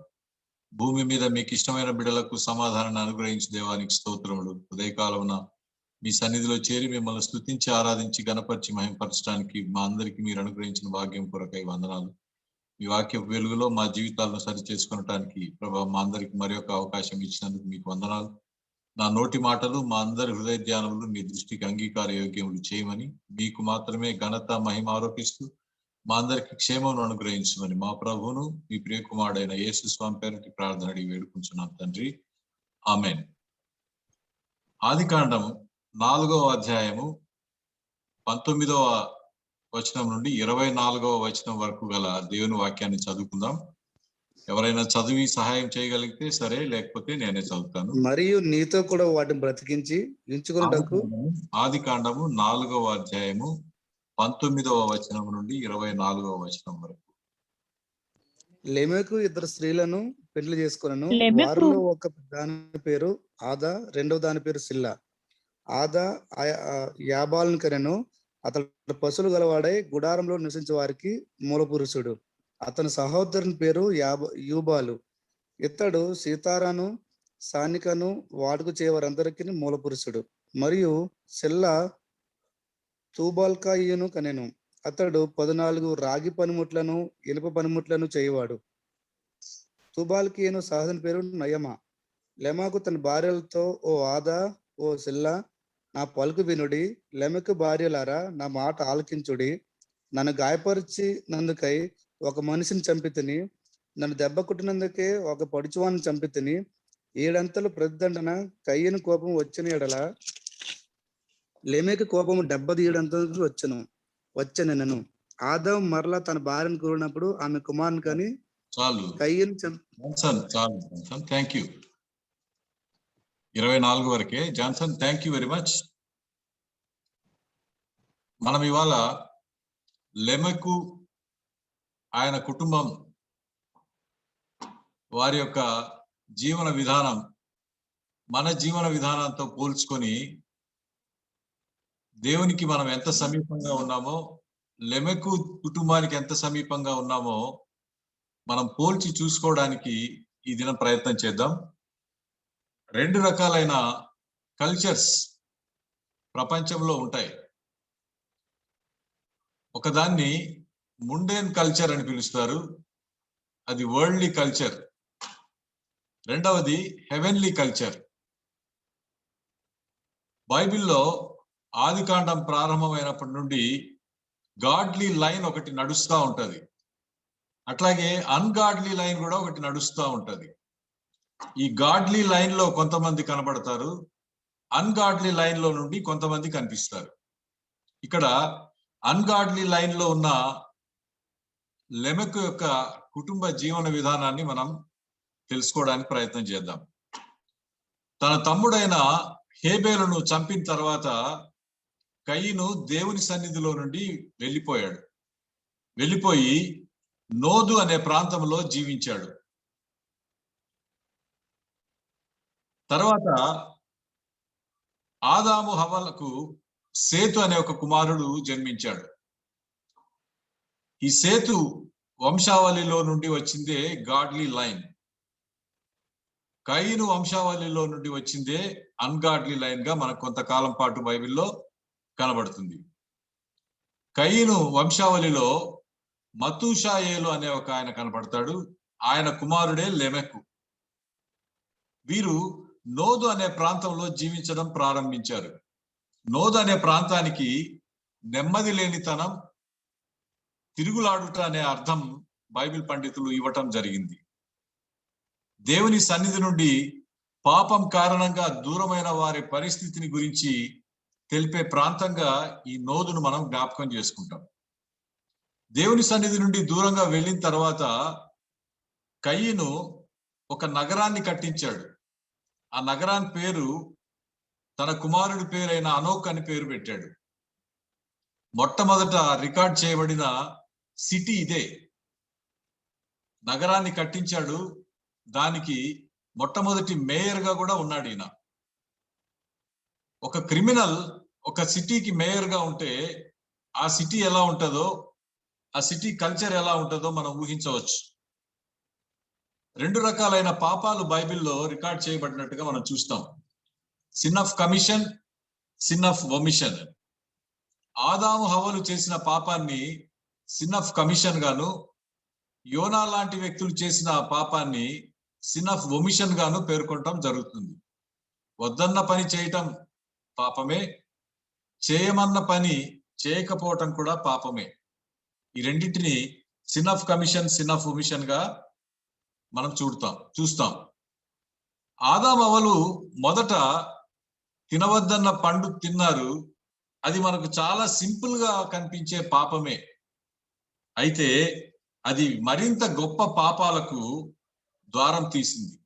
భూమి మీద మీకు ఇష్టమైన బిడ్డలకు సమాధానాన్ని అనుగ్రహించి దేవానికి స్తోత్రములు. ఉదయకాలమున మీ సన్నిధిలో చేరి మిమ్మల్ని స్తుతించి ఆరాధించి గణపరిచి మహింపరచడానికి మా అందరికీ మీరు అనుగ్రహించిన భాగ్యం కొరకై వందనాలు. మీ వాక్య వెలుగులో మా జీవితాలను సరి చేసుకునటానికి ప్రభావ మా అందరికి మరి ఒక అవకాశం ఇచ్చినందుకు మీకు వందనాలు. నా నోటి మాటలు మా అందరి హృదయ ధ్యానములు మీ దృష్టికి అంగీకార యోగ్యములు చేయమని, మీకు మాత్రమే ఘనత మహిమ ఆరోపిస్తూ మా అందరికి క్షేమం అనుగ్రహించమని మా ప్రభువును మీ ప్రియకుమారుడైన యేసు స్వామి పేరుకి ప్రార్థన అడిగి వేడుకుంటున్నాం తండ్రి. ఆమెన్. ఆదికాండం 4వ అధ్యాయము 19వ వచనం నుండి 24వ వచనం వరకు గల దేవుని వాక్యాన్ని చదువుకుందాం. ఎవరైనా చదివి సహాయం చేయగలిగితే సరే, లేకపోతే నేనే చదువుతాను. మరియు నీతో కూడా వాటిని బ్రతికించి ఉంచుకొనుటకు. ఆదికాండము 4వ అధ్యాయము 19వ వచనం నుండి 24వ వచనం వరకు. లెమెకు 2 స్త్రీలను పెళ్లి చేసుకొనెను. వారిలో ఒక దాని పేరు ఆదా, రెండవ దాని పేరు సిల్లా. ఆదా యాబాలను కనెను. అతడు పశువులు గలవాడై గుడారంలో నివసించే వారికి మూల పురుషుడు. అతని సహోదరుని పేరు యూబాలు. ఇతడు సీతారాను, సానికను వాడుకు చేయవారందరికీ మూల పురుషుడు. మరియు సిల్లా తూబాల్కాయిను కనెను. అతడు 14 రాగి పనిముట్లను ఇనుప పనిముట్లను చేయవాడు. తూబాల్కీయును సహోదరుని పేరు నయమా. లెమాకు తన భార్యలతో, ఓ ఆదా, ఓ సిల్లా, నా పలుకు వినుడి. లెమెకు భార్యలారా, నా మాట ఆలకించుడి. నన్ను గాయపరిచి నందుకై ఒక మనిషిని చంపితిని. నన్ను దెబ్బ కుట్టినందుకే ఒక పడుచువాన్ని చంపితిని. 7 అంతలు ప్రతిదండన. కయ్యను కోపం వచ్చిన ఎడల లెమెకు కోపము 77 అంతలు వచ్చెనెను. ఆదా మరలా తన భార్యను కోరినప్పుడు ఆమె కుమారుని కని కయ్యను జాన్సన్ థ్యాంక్ యూ. 24 వరకే Johnson, thank you very much. మనం ఇవాళ లెమెకు, ఆయన కుటుంబం, వారి యొక్క జీవన విధానం మన జీవన విధానంతో పోల్చుకొని దేవునికి మనం ఎంత సమీపంగా ఉన్నామో, లెమెకు కుటుంబానికి ఎంత సమీపంగా ఉన్నామో మనం పోల్చి చూసుకోవడానికి ఈ దినం ప్రయత్నం చేద్దాం. 2 రకాలైన కల్చర్స్ ప్రపంచంలో ఉంటాయి. ఒకదాన్ని ముండేన్ కల్చర్ అని పిలుస్తారు, అది వరల్డ్లీ కల్చర్. రెండవది హెవెన్లీ కల్చర్. బైబిల్లో ఆదికాండం ప్రారంభమైనప్పటి నుండి గాడ్లీ లైన్ ఒకటి నడుస్తూ ఉంటది, అట్లాగే అన్గాడ్లీ లైన్ కూడా ఒకటి నడుస్తూ ఉంటది. ఈ గాడ్లీ లైన్ లో కొంతమంది కనబడతారు, అన్గాడ్లీ లైన్ లో నుండి కొంతమంది కనిపిస్తారు. ఇక్కడ అన్గాడ్లీ లైన్ లో ఉన్న లెమెకు యొక్క కుటుంబ జీవన విధానాన్ని మనం తెలుసుకోవడానికి ప్రయత్నం చేద్దాం. తన తమ్ముడైన హేబేలును చంపిన తర్వాత కయీను దేవుని సన్నిధిలో నుండి వెళ్ళిపోయి నోదు అనే ప్రాంతంలో జీవించాడు. తర్వాత ఆదాము హవ్వలకు సేతు అనే ఒక కుమారుడు జన్మించాడు. ఈ సేతు వంశావళిలో నుండి వచ్చిందే గాడ్లీ లైన్. కయీను వంశావళిలో నుండి వచ్చిందే అన్గాడ్లీ లైన్ గా మనకు కొంతకాలం పాటు బైబిల్లో కనబడుతుంది. కయీను వంశావళిలో మతూషాయేలు అనే ఒక ఆయన కనబడతాడు, ఆయన కుమారుడే లెమెకు. వీరు నోదు అనే ప్రాంతంలో జీవించడం ప్రారంభించారు. నోదు అనే ప్రాంతానికి నెమ్మది లేనితనం, తిరుగులాడుట అనే అర్థం బైబిల్ పండితులు ఇవ్వటం జరిగింది. దేవుని సన్నిధి నుండి పాపం కారణంగా దూరమైన వారి పరిస్థితిని గురించి తెలిపే ప్రాంతంగా ఈ నోదును మనం జ్ఞాపకం చేసుకుంటాం. దేవుని సన్నిధి నుండి దూరంగా వెళ్ళిన తర్వాత కయీను ఒక నగరాన్ని కట్టించాడు. ఆ నగరాన్ని పేరు తన కుమారుడి పేరైన అనోక్ అని పేరు పెట్టాడు. మొట్టమొదట రికార్డ్ చేయబడిన సిటీ ఇదే. నగరాన్ని కట్టించాడు. దానికి మొట్టమొదటి మేయర్గా కూడా ఉన్నాడు ఈయన. ఒక క్రిమినల్ ఒక సిటీకి మేయర్గా ఉంటే ఆ సిటీ ఎలా ఉంటుందో, ఆ సిటీ కల్చర్ ఎలా ఉంటుందో మనం ఊహించవచ్చు. 2 రకాలైన పాపాలు బైబిల్లో రికార్డ్ చేయబడినట్టుగా మనం చూస్తాం. Sin of commission, sin of omission. ఆదాము హవ్వలు చేసిన పాపాన్ని సిన్ ఆఫ్ కమిషన్ గాను, యోనా లాంటి వ్యక్తులు చేసిన పాపాన్ని సిన్ ఆఫ్ ఒమిషన్ గాను పేర్కొనటం జరుగుతుంది. వద్దన్న పని చేయటం పాపమే, చేయమన్న పని చేయకపోవటం కూడా పాపమే. ఈ రెండింటిని sin of commission, sin of omission గా మనం చూస్తాం. ఆదాము హవ్వలు మొదట తినవద్దన్న పండు తిన్నారు. అది మనకు చాలా సింపుల్ గా కనిపించే పాపమే. అయితే అది మరింత గొప్ప పాపాలకు ద్వారం తీసింది.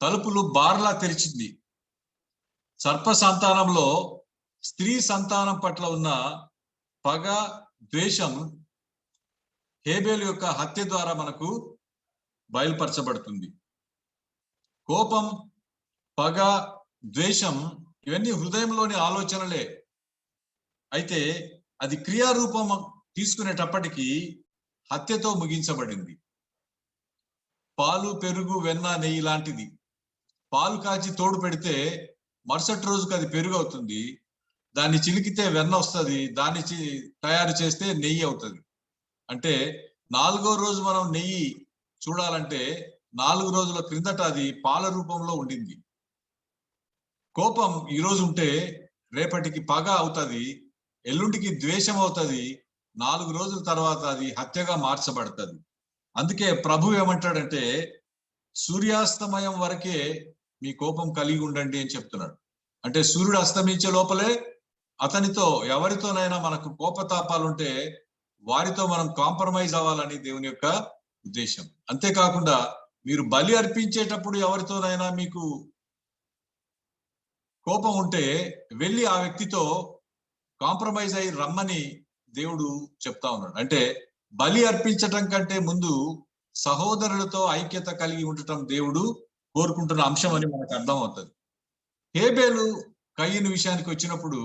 తలుపులు బార్లా తెరిచింది. సర్ప సంతానంలో స్త్రీ సంతానం పట్ల ఉన్న పగ, ద్వేషం హేబేలు యొక్క హత్య ద్వారా మనకు బయలుపరచబడుతుంది. కోపం, పగ, ద్వేషం ఇవన్నీ హృదయంలోని ఆలోచనలే. అయితే అది క్రియారూపం తీసుకునేటప్పటికీ హత్యతో ముగించబడింది. పాలు, పెరుగు, వెన్న, నెయ్యి లాంటిది. పాలు కాచి తోడు పెడితే మరుసటి రోజుకి అది పెరుగు అవుతుంది. దాన్ని చిలికితే వెన్న వస్తుంది. దాన్ని తయారు చేస్తే నెయ్యి అవుతుంది. అంటే 4వ రోజు మనం నెయ్యి చూడాలంటే 4 రోజుల క్రిందట అది పాల రూపంలో ఉండింది. కోపం ఈరోజు ఉంటే రేపటికి పగ అవుతుంది, ఎల్లుండికి ద్వేషం అవుతుంది, 4 రోజుల తర్వాత అది హత్యగా మార్చబడుతుంది. అందుకే ప్రభు ఏమంటాడంటే సూర్యాస్తమయం వరకే మీ కోపం కలిగి ఉండండి అని చెప్తున్నాడు. అంటే సూర్యుడు అస్తమించే లోపలే అతనితో ఎవరితోనైనా మనకు కోపతాపాలుంటే వారితో మనం కాంప్రమైజ్ అవ్వాలని దేవుని యొక్క ఉద్దేశం. అంతేకాకుండా మీరు బలి అర్పించేటప్పుడు ఎవరితోనైనా మీకు కోపం ఉంటే వెళ్ళి ఆ వ్యక్తితో కాంప్రమైజ్ అయ్యి రమ్మని దేవుడు చెప్తా ఉన్నాడు. అంటే బలి అర్పించటం కంటే ముందు సహోదరులతో ఐక్యత కలిగి ఉండటం దేవుడు కోరుకుంటున్న అంశం అని మనకు అర్థం అవుతుంది. హేబేలు కయీను విషయానికి వచ్చినప్పుడు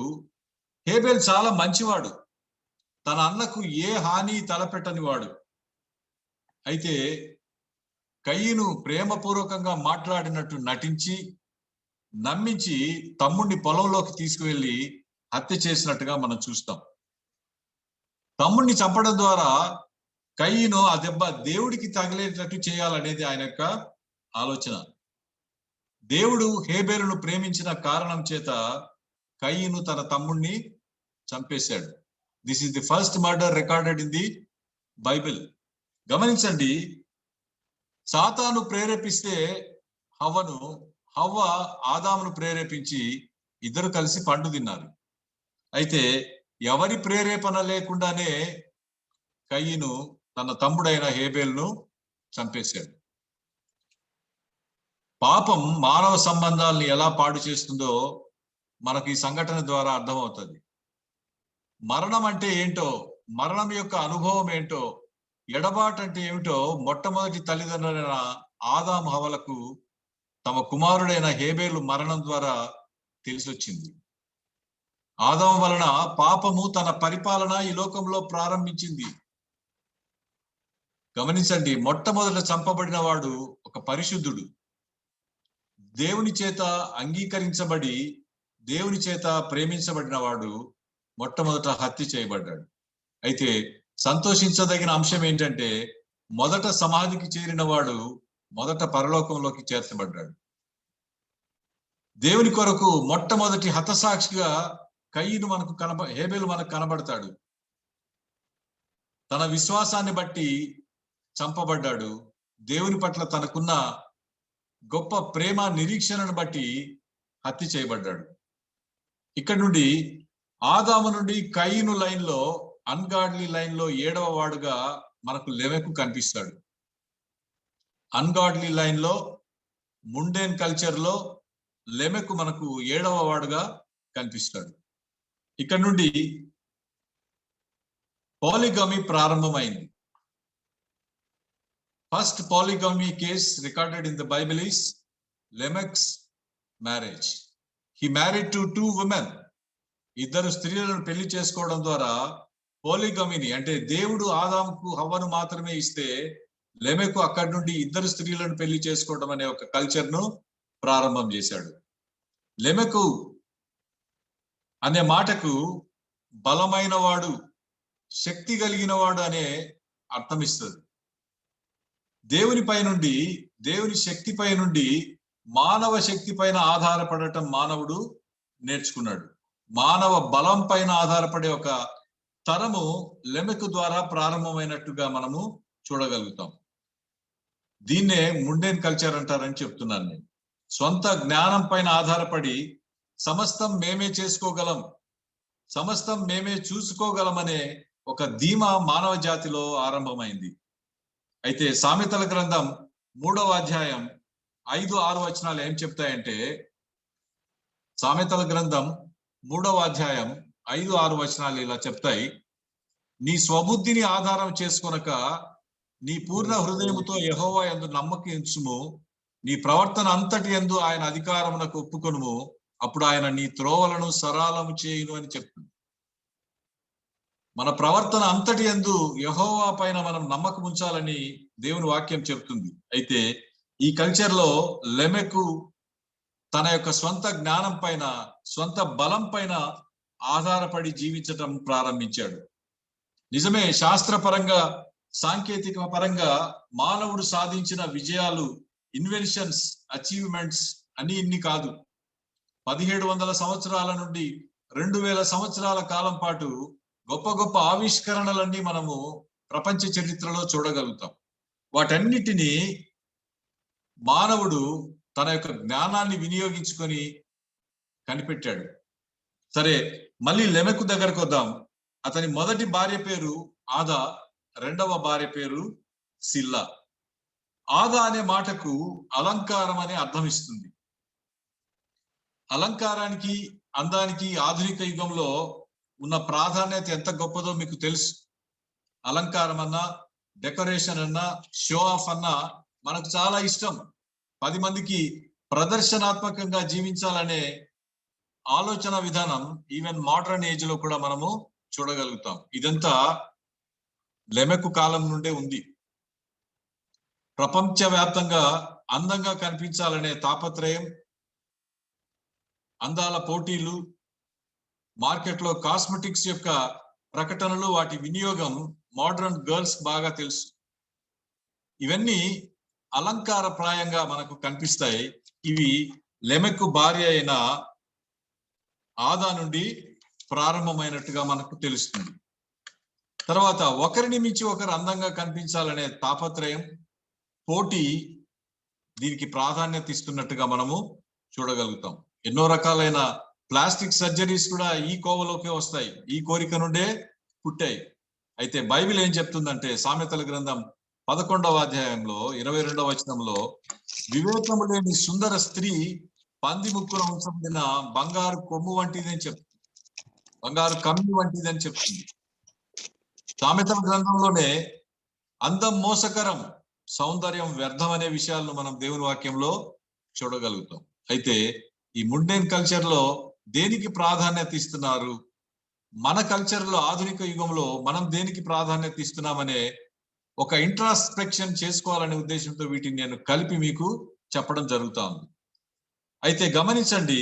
హేబేలు చాలా మంచివాడు. తన అన్నకు ఏ హాని తలపెట్టని వాడు. అయితే కయీను ప్రేమపూర్వకంగా మాట్లాడినట్టు నటించి నమ్మించి తమ్ముడిని పొలంలోకి తీసుకువెళ్ళి హత్య చేసినట్టుగా మనం చూస్తాం. తమ్ముడిని చంపడం ద్వారా కయీను ఆ దెబ్బ దేవుడికి తగిలేటట్టు చేయాలనేది ఆయన యొక్క ఆలోచన. దేవుడు హేబేలును ప్రేమించిన కారణం చేత కయీను తన తమ్ముడిని చంపేశాడు. This is the first murder recorded in the Bible. గమనించండి, సాతాను ప్రేరేపిస్తే హవ్వ ఆదామును ప్రేరేపించి ఇద్దరు కలిసి పండు తిన్నారు. అయితే ఎవరి ప్రేరేపణ లేకుండానే కయీను తన తమ్ముడైన హేబేలును చంపేశాడు. పాపం మానవ సంబంధాలను ఎలా పాడు చేస్తుందో మనకు ఈ సంఘటన ద్వారా అర్థమవుతుంది. మరణం అంటే ఏంటో, మరణం యొక్క అనుభవం ఏంటో, ఎడబాటు అంటే ఏమిటో మొట్టమొదటి తల్లిదండ్రులైన ఆదాము హవ్వలకు తమ కుమారుడైన హేబేలు మరణం ద్వారా తెలిసొచ్చింది. ఆదాము వలన పాపము తన పరిపాలన ఈ లోకంలో ప్రారంభించింది. గమనించండి, మొట్టమొదట చంపబడిన వాడు ఒక పరిశుద్ధుడు. దేవుని చేత అంగీకరించబడి దేవుని చేత ప్రేమించబడిన వాడు మొట్టమొదట హత్య చేయబడ్డాడు. అయితే సంతోషించదగిన అంశం ఏంటంటే మొదట సమాధికి చేరిన వాడు మొదట పరలోకంలోకి చేర్చబడ్డాడు. దేవుని కొరకు మొట్టమొదటి హతసాక్షిగా కయీను హేబేలు మనకు కనబడతాడు. తన విశ్వాసాన్ని బట్టి చంపబడ్డాడు. దేవుని పట్ల తనకున్న గొప్ప ప్రేమ నిరీక్షణను బట్టి హత్య చేయబడ్డాడు. ఇక్కడ నుండి ఆదాము నుండి కయీను లైన్ లో, అన్గాడ్లీ లైన్ లో 7వ వాడుగా మనకు లెమెకు కనిపిస్తాడు. అన్గాడ్లీ లైన్ లో, ముండేన్ కల్చర్ లో లెమెకు మనకు 7వ వాడుగా కనిపిస్తాడు. ఇక్కడ నుండి పాలిగమీ ప్రారంభమైంది. First polygamy case recorded in the Bible is Lamech's marriage. He married to 2 women. 2 స్త్రీలను పెళ్లి చేసుకోవడం ద్వారా పాలిగమీని, అంటే దేవుడు ఆదాముకు హవ్వను మాత్రమే ఇస్తే లెమెకు అక్కడి నుండి 2 స్త్రీలను పెళ్లి చేసుకోవడం అనే ఒక కల్చర్ ను ప్రారంభం చేశాడు. లెమెకు అనే మాటకు బలమైన వాడు, శక్తి కలిగిన వాడు అనే అర్థం ఇస్తుంది. దేవునిపై నుండి, దేవుని శక్తిపై నుండి మానవ శక్తి పైన ఆధారపడటం మానవుడు నేర్చుకున్నాడు. మానవ బలం పైన ఆధారపడే ఒక తరము లెమెకు ద్వారా ప్రారంభమైనట్టుగా మనము చూడగలుగుతాం. దీన్నే ముండేన్ కల్చర్ అంటారని చెప్తున్నాను నేను. సొంత జ్ఞానం పైన ఆధారపడి సమస్తం మేమే చేసుకోగలం, సమస్తం మేమే చూసుకోగలమనే ఒక ధీమా మానవ జాతిలో ఆరంభమైంది. అయితే సామెతల గ్రంథం 3వ అధ్యాయం 5-6 వచనాలు ఏం చెప్తాయంటే, సామెతల గ్రంథం 3వ అధ్యాయం 5-6 వచనాలు ఇలా చెప్తాయి: నీ స్వబుద్ధిని ఆధారం చేసుకొనక నీ పూర్ణ హృదయముతో యెహోవా యందు నమ్మకించుము, నీ ప్రవర్తన అంతటి యందు ఆయన అధికారమునకు ఒప్పుకొనుము, అప్పుడు ఆయన నీ త్రోవలను సరళము చేయును అని చెప్తుంది. మన ప్రవర్తన అంతటి యందు యెహోవా పైన మనం నమ్మకం ఉంచాలని దేవుని వాక్యం చెప్తుంది. అయితే ఈ కల్చర్ లో లెమెకు తన యొక్క స్వంత జ్ఞానం పైన, స్వంత బలం పైన ఆధారపడి జీవించటం ప్రారంభించాడు. నిజమే, శాస్త్రపరంగా, సాంకేతిక పరంగా మానవుడు సాధించిన విజయాలు, ఇన్వెన్షన్స్, అచీవ్మెంట్స్ అని ఇన్ని కాదు. 1700 సంవత్సరాల నుండి 2000 సంవత్సరాల కాలం పాటు గొప్ప గొప్ప ఆవిష్కరణలన్నీ మనము ప్రపంచ చరిత్రలో చూడగలుగుతాం. వాటన్నిటినీ మానవుడు తన యొక్క జ్ఞానాన్ని వినియోగించుకొని కనిపెట్టాడు. సరే, మళ్ళీ లెమెకు దగ్గరకు వద్దాం. అతని మొదటి భార్య పేరు ఆదా, 2వ భార్య పేరు సిల్లా. ఆదా అనే మాటకు అలంకారం అనే అర్థం ఇస్తుంది. అలంకారానికి, అందానికి ఆధునిక యుగంలో ఉన్న ప్రాధాన్యత ఎంత గొప్పదో మీకు తెలుసు. అలంకారం అన్నా, డెకరేషన్ అన్నా, షో ఆఫ్ అన్నా మనకు చాలా ఇష్టం. 10 మందికి ప్రదర్శనాత్మకంగా జీవించాలనే ఆలోచన విధానం ఈవెన్ మోడర్న్ ఏజ్ లో కూడా మనము చూడగలుగుతాం. ఇదంతా లెమెకు కాలం నుండే ఉంది. ప్రపంచవ్యాప్తంగా అందంగా కనిపించాలనే తాపత్రయం, అందాల పోటీలు, మార్కెట్లో కాస్మెటిక్స్ యొక్క ప్రకటనలు, వాటి వినియోగం మోడర్న్ గర్ల్స్ బాగా తెలుసు. ఇవన్నీ అలంకార ప్రాయంగా మనకు కనిపిస్తాయి. ఇవి లెమెకు భార్య అయిన ఆదా నుండి ప్రారంభమైనట్టుగా మనకు తెలుస్తుంది. తర్వాత ఒకరిని మించి ఒకరు అందంగా కనిపించాలనే తాపత్రయం, పోటీ దీనికి ప్రాధాన్యత ఇస్తున్నట్టుగా మనము చూడగలుగుతాం. ఎన్నో రకాలైన ప్లాస్టిక్ సర్జరీస్ కూడా ఈ కోవలోకే వస్తాయి, ఈ కోరిక నుండే పుట్టాయి. అయితే బైబిల్ ఏం చెప్తుందంటే, సామెతల గ్రంథం 11వ అధ్యాయంలో 22వ వచనంలో, వివేకము లేని సుందర స్త్రీ పంది ముక్కున ఉంచబడిన బంగారు కొమ్ము వంటిదని చెప్తుంది, బంగారు కమ్మి వంటిదని చెప్తుంది. సామెతల గ్రంథంలోనే అందం మోసకరం, సౌందర్యం వ్యర్థం అనే విషయాలను మనం దేవుని వాక్యంలో చూడగలుగుతాం. అయితే ఈ ముండేన్ కల్చర్ లో దేనికి ప్రాధాన్యత ఇస్తున్నారు, మన కల్చర్ లో ఆధునిక యుగంలో మనం దేనికి ప్రాధాన్యత ఇస్తున్నామనే ఒక ఇంట్రాస్పెక్షన్ చేసుకోవాలనే ఉద్దేశంతో వీటిని నేను కలిపి మీకు చెప్పడం జరుగుతా ఉంది. అయితే గమనించండి,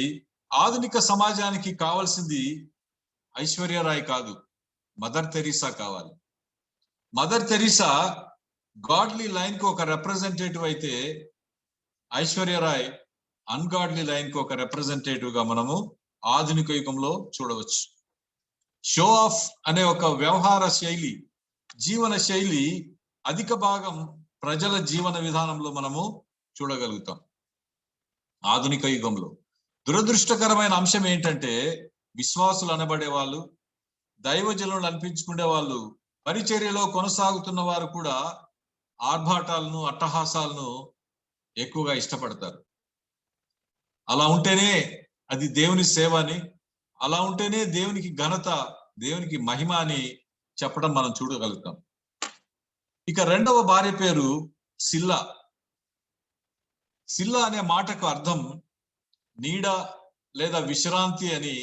ఆధునిక సమాజానికి కావాల్సింది ఐశ్వర్యరాయ్ కాదు, మదర్ తెరీసా కావాలి. మదర్ తెరీసా గాడ్లీ లైన్ కు ఒక రిప్రజెంటేటివ్ అయితే, ఐశ్వర్యరాయ్ అన్గాడ్లీ లైన్ కు ఒక రిప్రజెంటేటివ్ గా మనము ఆధునిక యుగంలో చూడవచ్చు. షో ఆఫ్ అనే ఒక వ్యవహార శైలి, జీవన శైలి అధిక భాగం ప్రజల జీవన విధానంలో మనము చూడగలుగుతాం. ఆధునిక యుగంలో. దురదృష్టకరమైన అంశం ఏంటంటే విశ్వాసులు అనబడే వాళ్ళు, దైవజనులు అనిపించుకునే వాళ్ళు, పరిచర్యలో కొనసాగుతున్న వారు కూడా ఆర్భాటాలను, అట్టహాసాలను ఎక్కువగా ఇష్టపడతారు. అలా ఉంటేనే అది దేవుని సేవ అని, అలా ఉంటేనే దేవునికి ఘనత, దేవునికి మహిమ అని చెప్పడం మనం చూడగలుగుతాం. ఇక రెండవ భార్య పేరు సిల్లా. సిల్లా అనే మాటకు అర్థం నీడ లేదా విశ్రాంతి అని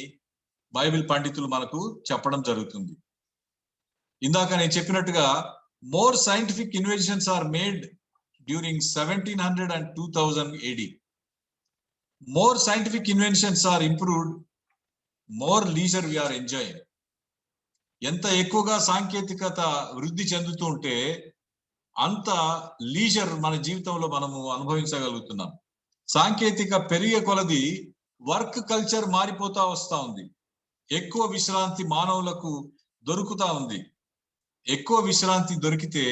బైబిల్ పండితులు మనకు చెప్పడం జరుగుతుంది. ఇందాక నేను చెప్పినట్టుగా more scientific inventions are made during 1700 and 2000 AD. More scientific inventions are improved, more leisure we are enjoying. ఎంత ఎక్కువగా సాంకేతికత వృద్ధి చెందుతూ ఉంటే అంత లీజర్ మన జీవితంలో మనము అనుభవించగలుగుతున్నాం. సాంకేతిక పెరిగే కొలది వర్క్ కల్చర్ మారిపోతా వస్తా ఉంది. ఎక్కువ విశ్రాంతి మానవులకు దొరుకుతా ఉంది. ఎక్కువ విశ్రాంతి దొరికితే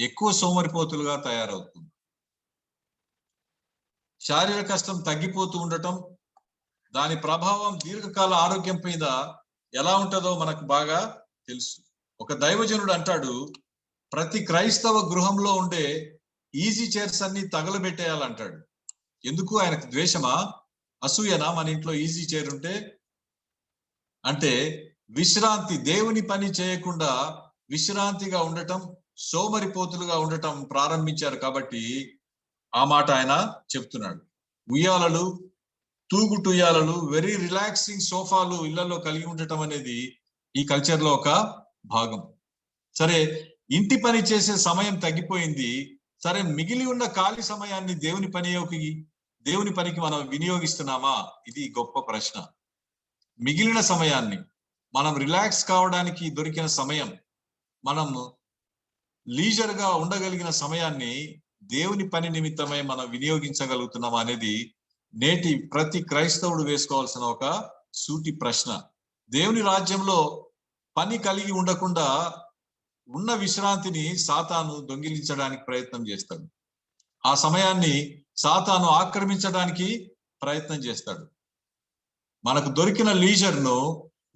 ఎక్కువ సోమరిపోతులుగా తయారవుతుంది. శారీరక కష్టం తగ్గిపోతూ ఉండటం, దాని ప్రభావం దీర్ఘకాల ఆరోగ్యం మీద ఎలా ఉంటుందో మనకు బాగా తెలుసు. ఒక దైవజనుడు అంటాడు, ప్రతి క్రైస్తవ గృహంలో ఉండే ఈజీ చైర్స్ అన్ని తగలబెట్టేయాలంటాడు. ఎందుకు? ఆయనకు ద్వేషమా, అసూయనా మన ఇంట్లో ఈజీ చైర్ ఉంటే? అంటే విశ్రాంతి, దేవుని పని చేయకుండా విశ్రాంతిగా ఉండటం, సోమరిపోతులుగా ఉండటం ప్రారంభించారు. కాబట్టి ఆ మాట ఆయన చెప్తున్నాడు. ఉయ్యాలలు, తూగుటుయ్యాలలు, వెరీ రిలాక్సింగ్ సోఫాలు ఇళ్లలో కలిగి ఉండటం అనేది ఈ కల్చర్ లో ఒక భాగం. సరే, ఇంటి పని చేసే సమయం తగ్గిపోయింది. సరే, మిగిలి ఉన్న ఖాళీ సమయాన్ని దేవుని పనికి మనం వినియోగిస్తున్నామా? ఇది గొప్ప ప్రశ్న. మిగిలిన సమయాన్ని, మనం రిలాక్స్ కావడానికి దొరికిన సమయం, మనం లీజర్ గా ఉండగలిగిన సమయాన్ని దేవుని పని నిమిత్తమై మనం వినియోగించగలుగుతున్నామా అనేది నేటి ప్రతి క్రైస్తవుడు వేసుకోవాల్సిన ఒక సూటి ప్రశ్న. దేవుని రాజ్యంలో పని కలిగి ఉండకుండా ఉన్న విశ్రాంతిని సాతాను దొంగిలించడానికి ప్రయత్నం చేస్తాడు. ఆ సమయాన్ని సాతాను ఆక్రమించడానికి ప్రయత్నం చేస్తాడు. మనకు దొరికిన లీజర్ను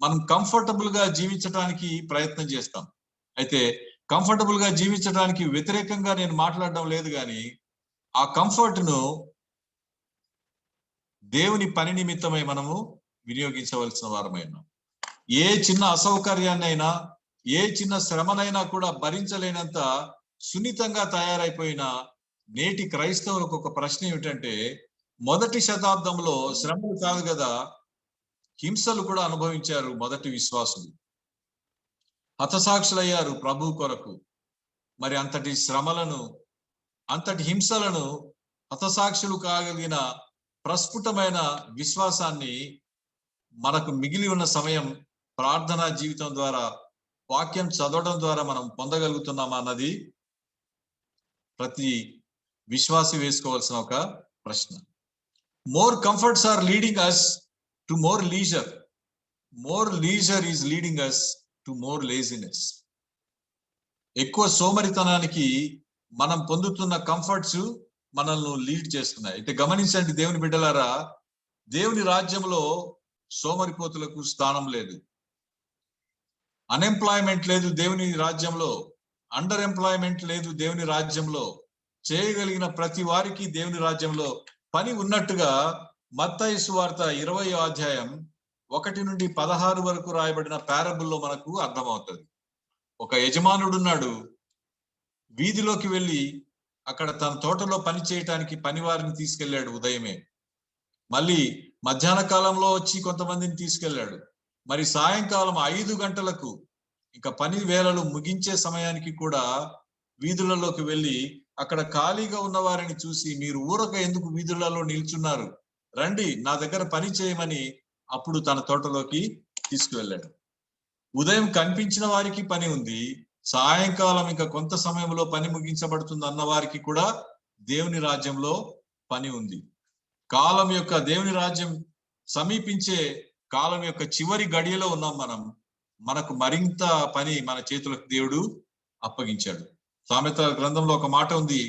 మనం కంఫర్టబుల్ గా జీవించడానికి ప్రయత్నం చేస్తాం. అయితే కంఫర్టబుల్ గా జీవించడానికి వ్యతిరేకంగా నేను మాట్లాడడం లేదు, కానీ ఆ కంఫర్ట్ ను దేవుని పని నిమిత్తమై మనము వినియోగించవలసిన వారమైనా. ఏ చిన్న అసౌకర్యాన్నైనా, ఏ చిన్న శ్రమనైనా కూడా భరించలేనంత సున్నితంగా తయారైపోయిన నేటి క్రైస్తవులకు ఒక ప్రశ్న ఏమిటంటే, మొదటి శతాబ్దంలో శ్రమలు కాదు కదా, హింసలు కూడా అనుభవించారు మొదటి విశ్వాసులు. హతసాక్షులయ్యారు ప్రభు కొరకు. మరి అంతటి శ్రమలను, అంతటి హింసలను, హతసాక్షులు కాగలిగిన ప్రస్ఫుటమైన విశ్వాసాన్ని మనకు మిగిలి ఉన్న సమయం ప్రార్థనా జీవితం ద్వారా, వాక్యం చదవడం ద్వారా మనం పొందగలుగుతున్నామా అన్నది ప్రతి విశ్వాసి వేసుకోవాల్సిన ఒక ప్రశ్న. More comforts are leading us to more leisure. More leisure is leading us to more laziness. ఎక్కువ సోమరితనానికి మనం పొందుతున్న కంఫర్ట్స్ మనల్ని లీడ్ చేస్తున్నాయి. అయితే గమనించండి దేవుని బిడ్డలారా, దేవుని రాజ్యంలో సోమరిపోతులకు స్థానం లేదు. అన్ఎంప్లాయ్మెంట్ లేదు దేవుని రాజ్యంలో. అండర్ ఎంప్లాయ్మెంట్ లేదు దేవుని రాజ్యంలో. చేయగలిగిన ప్రతి వారికి దేవుని రాజ్యంలో పని ఉన్నట్టుగా మత్తయి సువార్త 20వ అధ్యాయం 1 నుండి 16 వరకు రాయబడిన పారబుల్లో మనకు అర్థమవుతుంది. ఒక యజమానుడున్నాడు, వీధిలోకి వెళ్ళి అక్కడ తన తోటలో పని చేయటానికి పనివారిని తీసుకెళ్లాడు ఉదయమే. మళ్ళీ మధ్యాహ్న కాలంలో వచ్చి కొంతమందిని తీసుకెళ్లాడు. మరి సాయంకాలం 5 గంటలకు ఇంకా పని వేళలు ముగించే సమయానికి కూడా వీధులలోకి వెళ్ళి అక్కడ ఖాళీగా ఉన్న వారిని చూసి, మీరు ఊరక ఎందుకు వీధులలో నిల్చున్నారు, రండి నా దగ్గర పని చేయమని అప్పుడు తన తోటలోకి తీసుకువెళ్ళాడు. ఉదయం కనిపించిన వారికి పని ఉంది, సాయంకాలం ఇంకా కొంత సమయంలో పని ముగించబడుతుంది అన్న వారికి కూడా దేవుని రాజ్యంలో పని ఉంది. కాలం యొక్క, దేవుని రాజ్యం సమీపించే కాలం యొక్క చివరి గడియలో ఉన్నాం మనం. మనకు మరింత పని మన చేతులకు దేవుడు అప్పగించాడు. సామెతల గ్రంథంలో ఒక మాట ఉంది,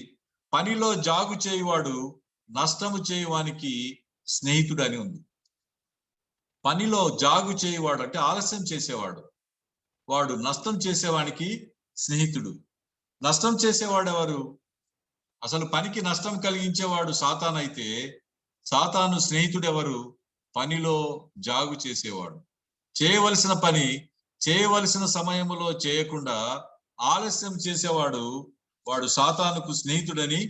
పనిలో జాగు చేయువాడు నష్టము చేయువానికి స్నేహితుడు అని ఉంది. పనిలో జాగు చేయువాడు అంటే ఆలస్యం చేసేవాడు, వాడు నష్టం చేసేవానికి స్నేహితుడు. నష్టం చేసేవాడు ఎవరు? అసలు పనికి నష్టం కలిగించేవాడు సాతాను అయితే, సాతాను స్నేహితుడు ఎవరు? పనిలో జాగు చేసేవాడు. చేయవలసిన పని చేయవలసిన సమయంలో చేయకుండా ఆలస్యం చేసేవాడు, వాడు సాతానుకు స్నేహితుడని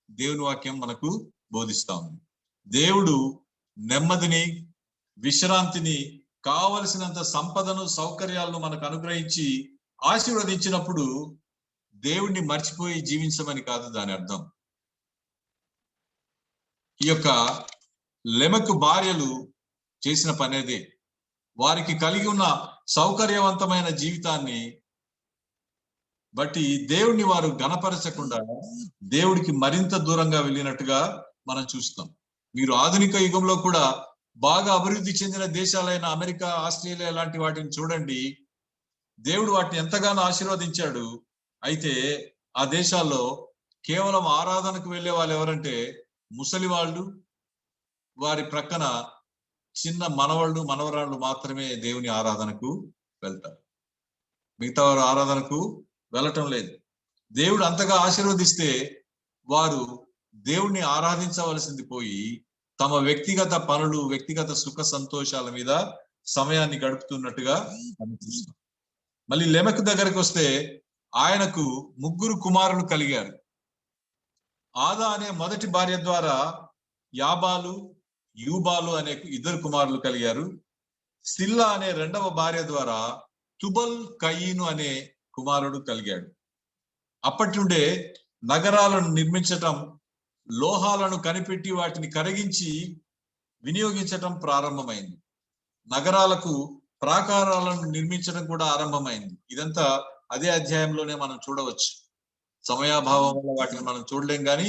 దేవుని వాక్యం మనకు బోధిస్తా ఉంది. దేవుడు నెమ్మదిని, విశ్రాంతిని, కావలసినంత సంపదను, సౌకర్యాలను మనకు అనుగ్రహించి ఆశీర్వదించినప్పుడు దేవుణ్ణి మర్చిపోయి జీవించమని కాదు దాని అర్థం. ఈ యొక్క లెమెకు భార్యలు చేసిన పనేదే. వారికి కలిగి ఉన్న సౌకర్యవంతమైన జీవితాన్ని బట్టి దేవుణ్ణి వారు గణపరచకుండా దేవుడికి మరింత దూరంగా వెళ్ళినట్టుగా మనం చూస్తాం. మీరు ఆధునిక యుగంలో కూడా బాగా అభివృద్ధి చెందిన దేశాలైన అమెరికా, ఆస్ట్రేలియా లాంటి వాటిని చూడండి. దేవుడు వాటిని ఎంతగానో ఆశీర్వదించాడు. అయితే ఆ దేశాల్లో కేవలం ఆరాధనకు వెళ్ళే వాళ్ళు ఎవరంటే ముసలి వాళ్ళు, వారి ప్రక్కన చిన్న మనవాళ్ళు, మనవరాళ్ళు మాత్రమే దేవుని ఆరాధనకు వెళ్తారు. మిగతా వారు ఆరాధనకు వెళ్ళటం లేదు. దేవుడు అంతగా ఆశీర్వదిస్తే వారు దేవుణ్ణి ఆరాధించవలసింది పోయి తమ వ్యక్తిగత పనులు, వ్యక్తిగత సుఖ సంతోషాల మీద సమయాన్ని గడుపుతున్నట్టుగా మనం చూస్తాం. మళ్ళీ లెమెకు దగ్గరికి వస్తే ఆయనకు 3 కుమారులు కలిగారు. ఆదా అనే మొదటి భార్య ద్వారా యాబాలు, యూబాలు అనే 2 కుమారులు కలిగారు. సిల్లా అనే 2వ భార్య ద్వారా తుబల్, కయీను అనే కుమారుడు కలిగాడు. అప్పటి నుండే నగరాలను నిర్మించటం, లోహాలను కనిపెట్టి వాటిని కరిగించి వినియోగించటం ప్రారంభమైంది. నగరాలకు ప్రాకారాలను నిర్మించడం కూడా ఆరంభమైంది. ఇదంతా అదే అధ్యాయంలోనే మనం చూడవచ్చు. సమయాభావం వల్ల వాటిని మనం చూడలేం, కానీ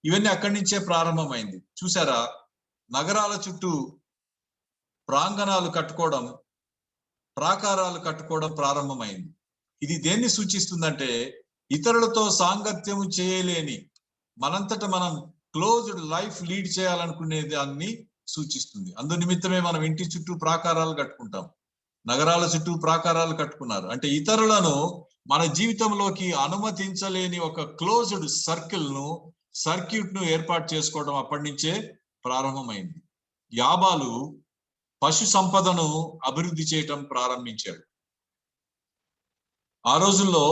ఇవన్నీ అక్కడి నుంచే ప్రారంభమైంది. చూసారా, నగరాల చుట్టూ ప్రాంగణాలు కట్టుకోవడం, ప్రాకారాలు కట్టుకోవడం ప్రారంభమైంది. ఇది దేన్ని సూచిస్తుందంటే ఇతరులతో సాంగత్యము చేయలేని, మనంతట మనం క్లోజ్డ్ లైఫ్ లీడ్ చేయాలనుకునే దాన్ని సూచిస్తుంది. అందు నిమిత్తమే మనం ఇంటి చుట్టూ ప్రాకారాలు కట్టుకుంటాం. నగరాల చుట్టూ ప్రాకారాలు కట్టుకున్నారు అంటే ఇతరులను మన జీవితంలోకి అనుమతించలేని ఒక క్లోజ్డ్ సర్క్యూట్ ను ఏర్పాటు చేసుకోవడం అప్పటి నుంచే ప్రారంభమైంది. యాబాలు పశు సంపదను అభివృద్ధి చేయటం ప్రారంభించాడు. ఆ రోజుల్లో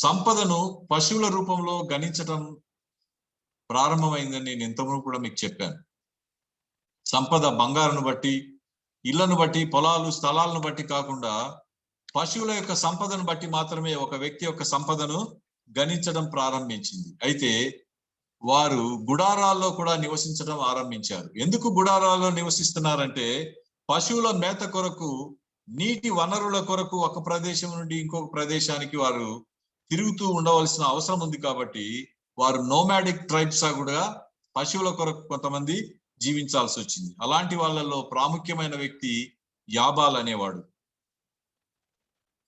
సంపదను పశువుల రూపంలో గణించటం ప్రారంభమైందని నేను ఇంతకుముందు కూడా మీకు చెప్పాను. సంపద బంగారును బట్టి, ఇళ్లను బట్టి, పొలాలు, స్థలాలను బట్టి కాకుండా పశువుల యొక్క సంపదను బట్టి మాత్రమే ఒక వ్యక్తి యొక్క సంపదను గణించడం ప్రారంభించింది. అయితే వారు గుడారాల్లో కూడా నివసించడం ఆరంభించారు. ఎందుకు గుడారాల్లో నివసిస్తున్నారంటే పశువుల మేత కొరకు, నీటి వనరుల కొరకు ఒక ప్రదేశం నుండి ఇంకొక ప్రదేశానికి వారు తిరుగుతూ ఉండవలసిన అవసరం ఉంది. కాబట్టి వారు నోమాడిక్ ట్రైబ్స్ కూడా పశువుల కొరకు కొంతమంది జీవించాల్సి వచ్చింది. అలాంటి వాళ్ళల్లో ప్రాముఖ్యమైన వ్యక్తి యాబాల్ అనేవాడు.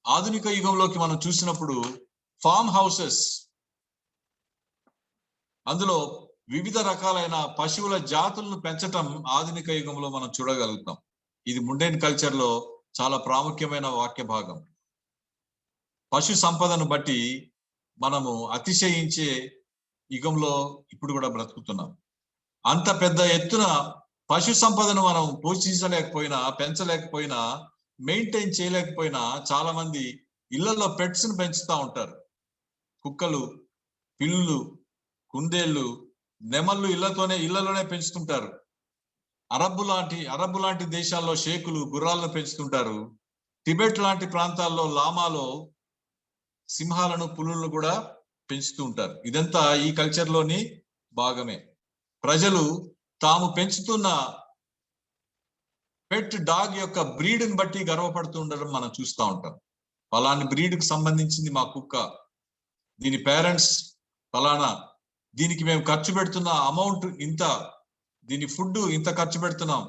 ఆధునిక యుగంలోకి మనం చూసినప్పుడు ఫామ్ హౌసెస్, అందులో వివిధ రకాలైన పశువుల జాతులను పెంచటం ఆధునిక యుగంలో మనం చూడగలుగుతాం. ఇది ముండేన్ కల్చర్ లో చాలా ప్రాముఖ్యమైన వాక్య భాగం. పశు సంపదను బట్టి మనము అతిశయించే యుగంలో ఇప్పుడు కూడా బ్రతుకుతున్నాం. అంత పెద్ద ఎత్తున పశు సంపదను మనం పోషించలేకపోయినా, పెంచలేకపోయినా, మెయింటైన్ చేయలేకపోయినా చాలా మంది ఇళ్లలో పెట్స్ ను పెంచుతూ ఉంటారు. కుక్కలు, పిల్లులు, కుందేళ్లు, నెమళ్ళు ఇళ్లలోనే పెంచుతుంటారు. అరబ్బు లాంటి దేశాల్లో షేకులు గుర్రాలను పెంచుతుంటారు. టిబెట్ లాంటి ప్రాంతాల్లో లామాలో సింహాలను, పులులను కూడా పెంచుతూ ఉంటారు. ఇదంతా ఈ కల్చర్ లోని భాగమే. ప్రజలు తాము పెంచుతున్న పెట్ డాగ్ యొక్క బ్రీడ్ని బట్టి గర్వపడుతూ ఉండడం మనం చూస్తూ ఉంటాం. ఫలాని బ్రీడ్కి సంబంధించింది మా కుక్క, దీని పేరెంట్స్ ఫలానా, దీనికి మేము ఖర్చు పెడుతున్న అమౌంట్ ఇంత, దీని ఫుడ్ ఇంత ఖర్చు పెడుతున్నాం,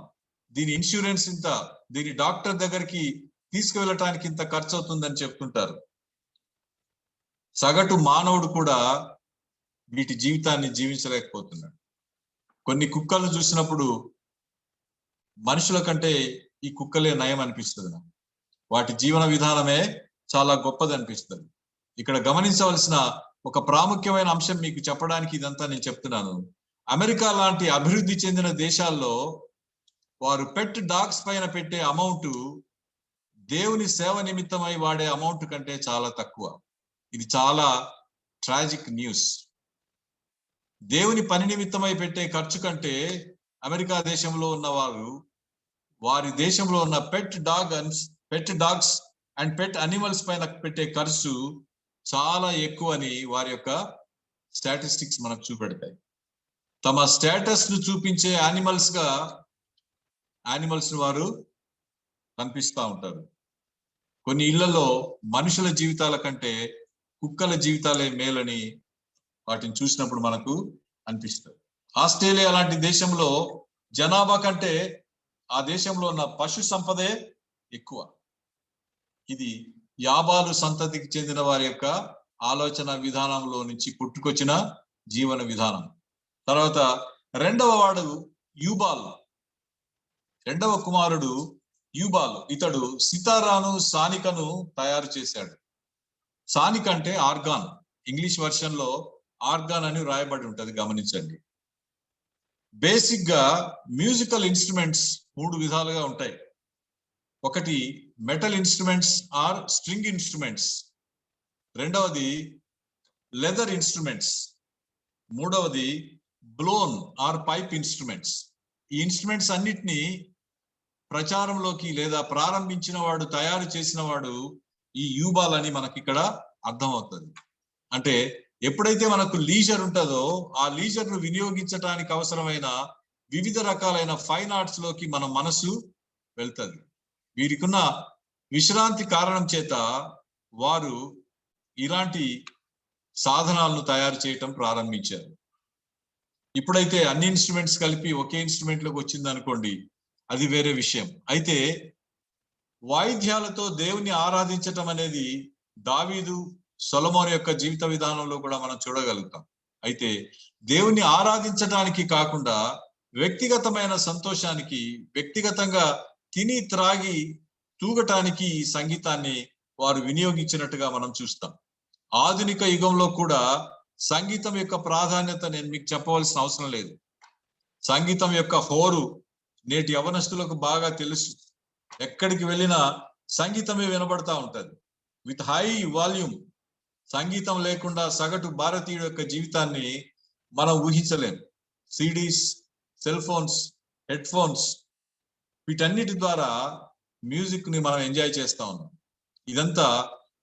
దీని ఇన్సూరెన్స్ ఇంత, దీని డాక్టర్ దగ్గరికి తీసుకువెళ్ళటానికి ఇంత ఖర్చు అవుతుందని చెప్తుంటారు. సగటు మానవుడు కూడా వీటి జీవితాన్ని జీవించలేకపోతున్నాడు. కొన్ని కుక్కలను చూసినప్పుడు మనుషుల కంటే ఈ కుక్కలే నయం అనిపిస్తుంది నాకు. వాటి జీవన విధానమే చాలా గొప్పది అనిపిస్తుంది. ఇక్కడ గమనించవలసిన ఒక ప్రాముఖ్యమైన అంశం మీకు చెప్పడానికి ఇదంతా నేను చెప్తున్నాను. అమెరికా లాంటి అభివృద్ధి చెందిన దేశాల్లో వారు పెట్ డాగ్స్ పైన పెట్టే అమౌంట్ దేవుని సేవ నిమిత్తమై వాడే అమౌంట్ కంటే చాలా తక్కువ. ఇది చాలా ట్రాజిక్ న్యూస్. దేవుని పని నిమిత్తమై పెట్టే ఖర్చు కంటే అమెరికా దేశంలో ఉన్న వారి దేశంలో ఉన్న పెట్ డాగ్స్ అండ్ పెట్ అనిమల్స్ పైన పెట్టే ఖర్చు చాలా ఎక్కువ అని వారి యొక్క స్టాటిస్టిక్స్ మనకు చూపెడతాయి. తమ స్టేటస్ ను చూపించే యానిమల్స్ వారు కనిపిస్తూ ఉంటారు. కొన్ని ఇళ్లలో మనుషుల జీవితాల కంటే కుక్కల జీవితాలే మేలని వాటిని చూసినప్పుడు మనకు అనిపిస్తుంది. ఆస్ట్రేలియా లాంటి దేశంలో జనాభా కంటే ఆ దేశంలో ఉన్న పశు సంపదే ఎక్కువ. ఇది యాబాలు సంతతికి చెందిన వారి యొక్క ఆలోచన విధానంలో నుంచి పుట్టుకొచ్చిన జీవన విధానం. తర్వాత రెండవ కుమారుడు యూబాల్. ఇతడు సితారాను సానికను తయారు చేశాడు. సానిక్ అంటే ఆర్గాన్. ఇంగ్లీష్ వర్షన్ లో ఆర్గాన్ అని రాయబడి ఉంటది, గమనించండి. బేసిక్ గా మ్యూజికల్ ఇన్స్ట్రుమెంట్స్ 3 విధాలుగా ఉంటాయి. ఒకటి metal instruments or string instruments, రెండవది లెదర్ ఇన్స్ట్రుమెంట్స్, మూడవది బ్లోన్ ఆర్ పైప్ ఇన్స్ట్రుమెంట్స్. ఈ ఇన్స్ట్రుమెంట్స్ అన్నిటినీ ప్రచారంలోకి లేదా ప్రారంభించిన వాడు, తయారు చేసిన వాడు ఈ యూబాల్ అని మనకి ఇక్కడ అర్థమవుతుంది. అంటే ఎప్పుడైతే మనకు లీజర్ ఉంటుందో ఆ లీజర్ ను వినియోగించడానికి అవసరమైన వివిధ రకాలైన ఫైన్ ఆర్ట్స్ లోకి మన మనసు వెళ్తుంది. వీరికున్న విశ్రాంతి కారణం చేత వారు ఇలాంటి సాధనాలను తయారు చేయటం ప్రారంభించారు. ఇప్పుడైతే అన్ని ఇన్స్ట్రుమెంట్స్ కలిపి ఒకే ఇన్స్ట్రుమెంట్ లోకి వచ్చింది అనుకోండి, అది వేరే విషయం. అయితే వాయిద్యాలతో దేవుని ఆరాధించటం అనేది దావీదు, సొలొమోను యొక్క జీవిత విధానంలో కూడా మనం చూడగలుగుతాం. అయితే దేవుని ఆరాధించడానికి కాకుండా వ్యక్తిగతమైన సంతోషానికి, వ్యక్తిగతంగా తిని త్రాగి తూగటానికి ఈ సంగీతాన్ని వారు వినియోగించినట్టుగా మనం చూస్తాం. ఆధునిక యుగంలో కూడా సంగీతం యొక్క ప్రాధాన్యత నేను మీకు చెప్పవలసిన అవసరం లేదు. సంగీతం యొక్క హోరు నేటి యవనస్తులకు బాగా తెలుసు. ఎక్కడికి వెళ్ళినా సంగీతమే వినబడతా ఉంటది విత్ హై వాల్యూమ్. సంగీతం లేకుండా సగటు భారతీయుడు యొక్క జీవితాన్ని మనం ఊహించలేం. CDs, cell phones, head phones, వీటన్నిటి ద్వారా మ్యూజిక్ ని మనం ఎంజాయ్ చేస్తా ఉన్నాం. ఇదంతా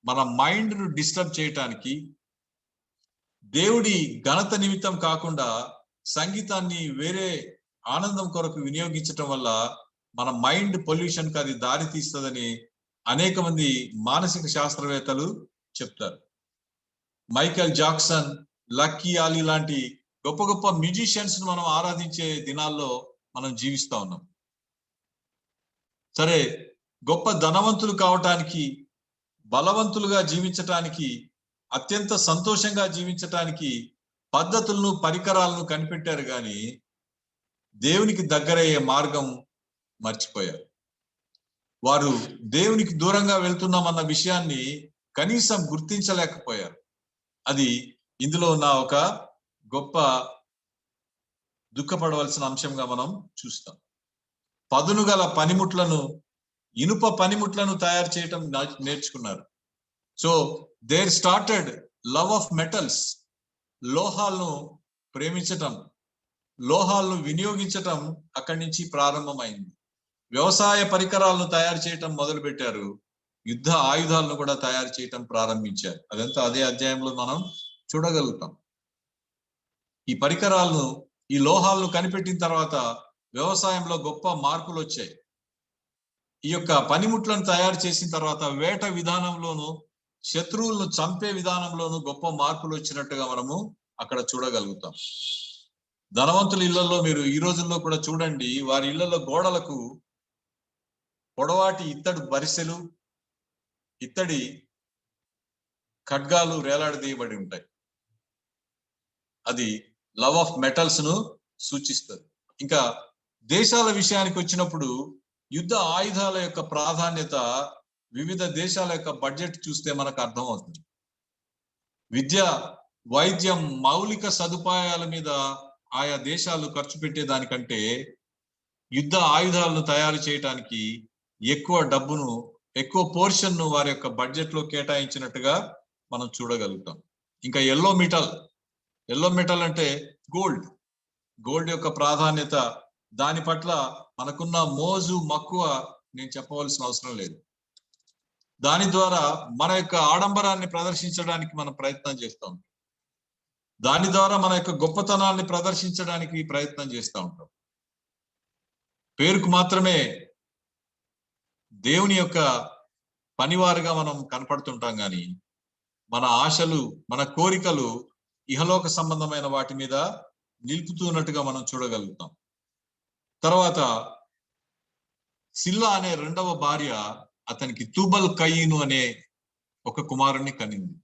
మన మైండ్ ను డిస్టర్బ్ చేయటానికి, దేవుడి ఘనత నిమిత్తం కాకుండా సంగీతాన్ని వేరే ఆనందం కొరకు వినియోగించటం వల్ల మన మైండ్ పొల్యూషన్ కి అది దారి తీస్తుందని అనేక మంది మానసిక శాస్త్రవేత్తలు చెప్తారు. మైకేల్ జాక్సన్, లక్కీ ఆలీ లాంటి గొప్ప గొప్ప మ్యూజిషియన్స్ ను మనం ఆరాధించే దినాల్లో మనం జీవిస్తా ఉన్నాం. సరే, గొప్ప ధనవంతులు కావటానికి, బలవంతులుగా జీవించటానికి, అత్యంత సంతోషంగా జీవించటానికి పద్ధతులను, పరికరాలను కనిపెట్టారు కానీ దేవునికి దగ్గరయ్యే మార్గం మర్చిపోయారు. వారు దేవునికి దూరంగా వెళ్తున్నామన్న విషయాన్ని కనీసం గుర్తించలేకపోయారు. అది ఇందులో ఉన్న ఒక గొప్ప దుఃఖపడవలసిన అంశంగా మనం చూస్తాం. పదును గల పనిముట్లను, ఇనుప పనిముట్లను తయారు చేయటం నేర్చుకున్నారు. So there started love of metals. లోహాలను ప్రేమించటం, లోహాలను వినియోగించటం అక్కడి నుంచి ప్రారంభమైంది. వ్యవసాయ పరికరాలను తయారు చేయటం మొదలు పెట్టారు. యుద్ధ ఆయుధాలను కూడా తయారు చేయటం ప్రారంభించారు. అదంతా అదే అధ్యాయంలో మనం చూడగలుగుతాం. ఈ పరికరాలను, ఈ లోహాలను కనిపెట్టిన తర్వాత వ్యవసాయంలో గొప్ప మార్పులు వచ్చాయి. ఈ యొక్క పనిముట్లను తయారు చేసిన తర్వాత వేట విధానంలోను, శత్రువులను చంపే విధానంలోను గొప్ప మార్పులు వచ్చినట్టుగా మనము అక్కడ చూడగలుగుతాం. ధనవంతుల ఇళ్లలో మీరు ఈ రోజుల్లో కూడా చూడండి, వారి ఇళ్లలో గోడలకు పొడవాటి ఇత్తడి బరిసెలు, ఇత్తడి ఖడ్గాలు వేలాడదీయబడి ఉంటాయి. అది లవ్ ఆఫ్ మెటల్స్ ను సూచిస్తుంది. ఇంకా దేశాల విషయానికి వచ్చినప్పుడు యుద్ధ ఆయుధాల యొక్క ప్రాధాన్యత వివిధ దేశాల యొక్క బడ్జెట్ చూస్తే మనకు అర్థమవుతుంది. విద్య, వైద్యం, మౌలిక సదుపాయాల మీద ఆయా దేశాలు ఖర్చు పెట్టేదానికంటే యుద్ధ ఆయుధాలను తయారు చేయడానికి ఎక్కువ డబ్బును, ఎక్కువ పోర్షన్ ను వారి యొక్క బడ్జెట్ లో కేటాయించినట్టుగా మనం చూడగలుగుతాం. ఇంకా ఎల్లో మెటల్ అంటే గోల్డ్ యొక్క ప్రాధాన్యత, దాని పట్ల మనకున్న మోజు మక్కువ నేను చెప్పవలసిన అవసరం లేదు. దాని ద్వారా మన యొక్క ఆడంబరాన్ని ప్రదర్శించడానికి మనం ప్రయత్నం చేస్తాం. దాని ద్వారా మన యొక్క గొప్పతనాన్ని ప్రదర్శించడానికి ప్రయత్నం చేస్తూ ఉంటాం. పేరుకు మాత్రమే దేవుని యొక్క పనివారుగా మనం కనపడుతుంటాం, కానీ మన ఆశలు, మన కోరికలు ఇహలోక సంబంధమైన వాటి మీద నిలుపుతున్నట్టుగా మనం చూడగలుగుతాం. తర్వాత సిల్లా అనే రెండవ భార్య అతనికి తూబల్ కయీను అనే ఒక కుమారుణ్ణి కనింది.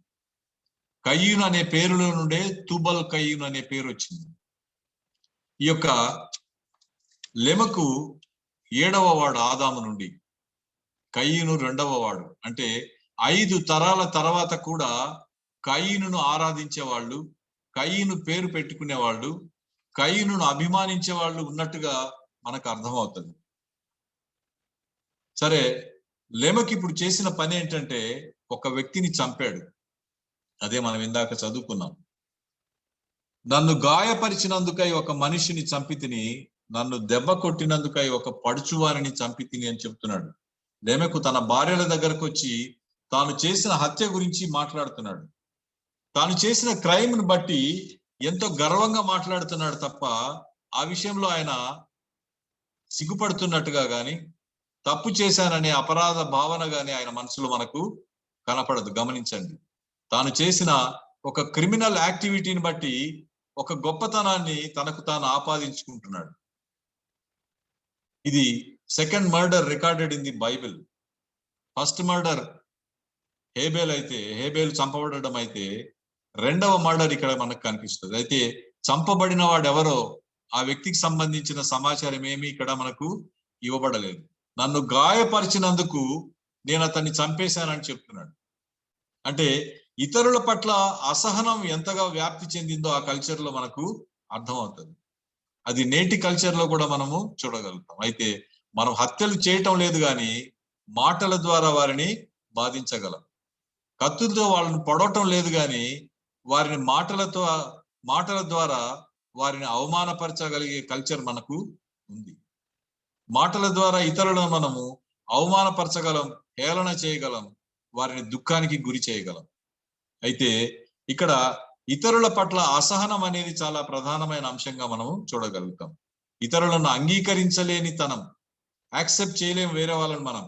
కయీను అనే పేరులో నుండే తూబల్ కయీను అనే పేరు వచ్చింది. ఈ యొక్క లెమకు 7వ వాడు ఆదాము నుండి, కయీను 2వ వాడు. అంటే 5 తరాల తర్వాత కూడా కయీనును ఆరాధించే వాళ్ళు, కయీను పేరు పెట్టుకునే వాళ్ళు, కయీనును అభిమానించే వాళ్ళు ఉన్నట్టుగా మనకు అర్థమవుతుంది. సరే, లెమకి ఇప్పుడు చేసిన పని ఏంటంటే ఒక వ్యక్తిని చంపాడు. అదే మనం ఇందాక చదువుకున్నాం. నన్ను గాయపరిచినందుకై ఒక మనిషిని చంపితిని, నన్ను దెబ్బ కొట్టినందుకై ఒక పడుచువారిని చంపితిని అని చెప్తున్నాడు. లెమెకు తన భార్యల దగ్గరకు వచ్చి తాను చేసిన హత్య గురించి మాట్లాడుతున్నాడు. తాను చేసిన క్రైమ్ ను బట్టి ఎంతో గర్వంగా మాట్లాడుతున్నాడు తప్ప ఆ విషయంలో ఆయన సిగ్గుపడుతున్నట్టుగా గాని, తప్పు చేశాననే అపరాధ భావన గాని ఆయన మనసులో మనకు కనపడదు. గమనించండి, తాను చేసిన ఒక క్రిమినల్ యాక్టివిటీని బట్టి ఒక గొప్పతనాన్ని తనకు తాను ఆపాదించుకుంటున్నాడు. ఇది second murder recorded in the Bible. First murder హేబేలు చంపబడడం అయితే, 2వ మర్డర్ ఇక్కడ మనకు కనిపిస్తుంది. అయితే చంపబడిన వాడు ఎవరో ఆ వ్యక్తికి సంబంధించిన సమాచారం ఏమీ ఇక్కడ మనకు ఇవ్వబడలేదు. నన్ను గాయపరిచినందుకు నేను అతన్ని చంపేశానని చెప్తున్నాడు. అంటే ఇతరుల పట్ల అసహనం ఎంతగా వ్యాప్తి చెందిందో ఆ కల్చర్ లో మనకు అర్థమవుతుంది. అది నేటి కల్చర్ లో కూడా మనము చూడగలుగుతాం. అయితే మనం హత్యలు చేయటం లేదు, కానీ మాటల ద్వారా వారిని బాధించగలం. కత్తులతో వాళ్ళని పొడవటం లేదు, కానీ వారిని మాటల ద్వారా వారిని అవమానపరచగలిగే కల్చర్ మనకు ఉంది. మాటల ద్వారా ఇతరులను మనము అవమానపరచగలం, హేళన చేయగలం, వారిని దుఃఖానికి గురి చేయగలం. అయితే ఇక్కడ ఇతరుల పట్ల అసహనం అనేది చాలా ప్రధానమైన అంశంగా మనము చూడగలుగుతాం. ఇతరులను అంగీకరించలేని తనం, యాక్సెప్ట్ చేయలేము వేరే వాళ్ళని, మనం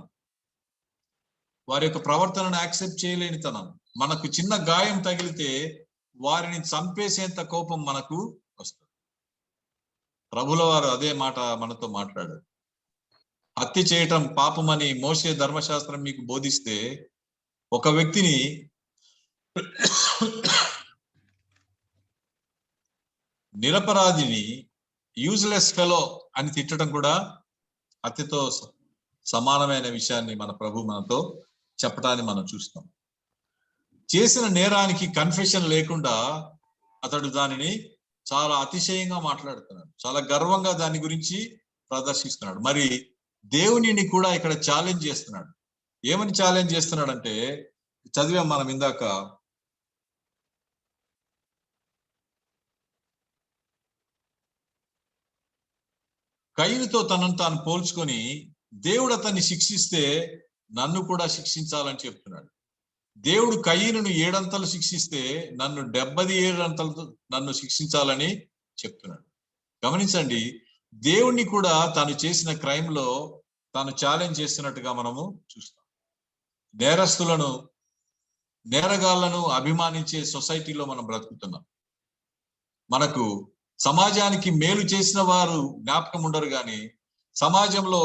వారి యొక్క ప్రవర్తనను యాక్సెప్ట్ చేయలేని తనం. మనకు చిన్న గాయం తగిలితే వారిని చంపేసేంత కోపం మనకు వస్తుంది. ప్రభుల వారు అదే మాట మనతో మాట్లాడారు. హత్య చేయటం పాపమని మోషే ధర్మశాస్త్రం మీకు బోధిస్తే ఒక వ్యక్తిని నిరపరాధిని యూజ్లెస్ ఫెలో అని తిట్టడం కూడా హత్యతో సమానమైన విషయాన్ని మన ప్రభు మనతో చెప్పడాన్ని మనం చూస్తాం. చేసిన నేరానికి కన్ఫెషన్ లేకుండా అతడు దానిని చాలా అతిశయంగా మాట్లాడుతున్నాడు, చాలా గర్వంగా దాని గురించి ప్రదర్శిస్తున్నాడు. మరి దేవునిని కూడా ఇక్కడ ఛాలెంజ్ చేస్తున్నాడు. ఏమని ఛాలెంజ్ చేస్తున్నాడంటే, చదివాం మనం ఇందాక, కయీనుతో తనను తాను పోల్చుకొని దేవుడు అతన్ని శిక్షిస్తే నన్ను కూడా శిక్షించాలని చెప్తున్నాడు. దేవుడు కయీనును 7 అంతలు శిక్షిస్తే నన్ను 77 అంతలు నన్ను శిక్షించాలని చెప్తున్నాడు. గమనించండి, దేవుణ్ణి కూడా తాను చేసిన క్రైమ్ లో తాను ఛాలెంజ్ చేస్తున్నట్టుగా మనము చూస్తాం. నేరస్తులను, నేరగాళ్లను అభిమానించే సొసైటీలో మనం బ్రతుకుతున్నాం. మనకు సమాజానికి మేలు చేసిన వారు జ్ఞాపకం ఉండరు, కానీ సమాజంలో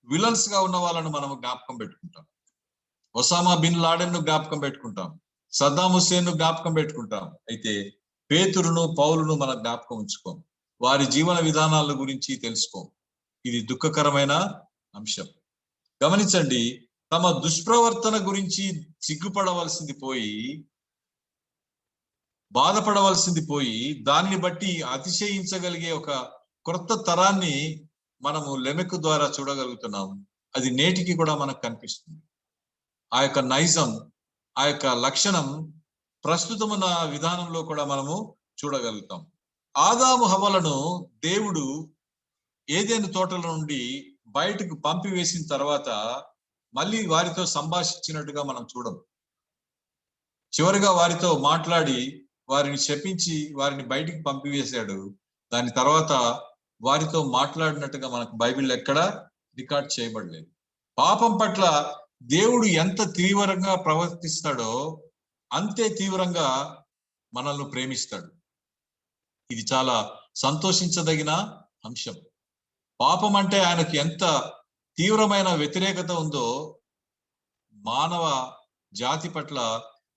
విలన్స్ గా ఉన్న వాళ్ళను మనము జ్ఞాపకం పెట్టుకుంటాం. ఒసామా బిన్ లాడెన్ ను జ్ఞాపకం పెట్టుకుంటాం, సద్దాం హుస్సేన్ ను జ్ఞాపకం పెట్టుకుంటాం. అయితే పేతురును, పౌలును మన జ్ఞాపకం ఉంచుకోం. వారి జీవన విధానాల గురించి తెలుసుకోం. ఇది దుఃఖకరమైన అంశం. గమనించండి, తమ దుష్ప్రవర్తన గురించి సిగ్గుపడవలసింది పోయి, బాధపడవలసింది పోయి, దానిని బట్టి అతిశయించగలిగే ఒక కొత్త తరాన్ని మనము లెమెకు ద్వారా చూడగలుగుతున్నాము. అది నేటికి కూడా మనకు కనిపిస్తుంది. ఆ యొక్క నైజం, ఆ యొక్క లక్షణం ప్రస్తుతమున్న విధానంలో కూడా మనము చూడగలుగుతాం. ఆదాము హవ్వలను దేవుడు ఏదైనా తోటల నుండి బయటకు పంపివేసిన తర్వాత మళ్ళీ వారితో సంభాషించినట్టుగా మనం చూడం. చివరిగా వారితో మాట్లాడి వారిని శపించి వారిని బయటికి పంపివేశాడు. దాని తర్వాత వారితో మాట్లాడినట్టుగా మనకు బైబిల్ ఎక్కడా రికార్డ్ చేయబడలేదు. పాపం పట్ల దేవుడు ఎంత తీవ్రంగా ప్రవర్తిస్తాడో అంతే తీవ్రంగా మనల్ని ప్రేమిస్తాడు. ఇది చాలా సంతోషించదగిన అంశం. పాపం అంటే ఆయనకు ఎంత తీవ్రమైన వ్యతిరేకత ఉందో మానవ జాతి పట్ల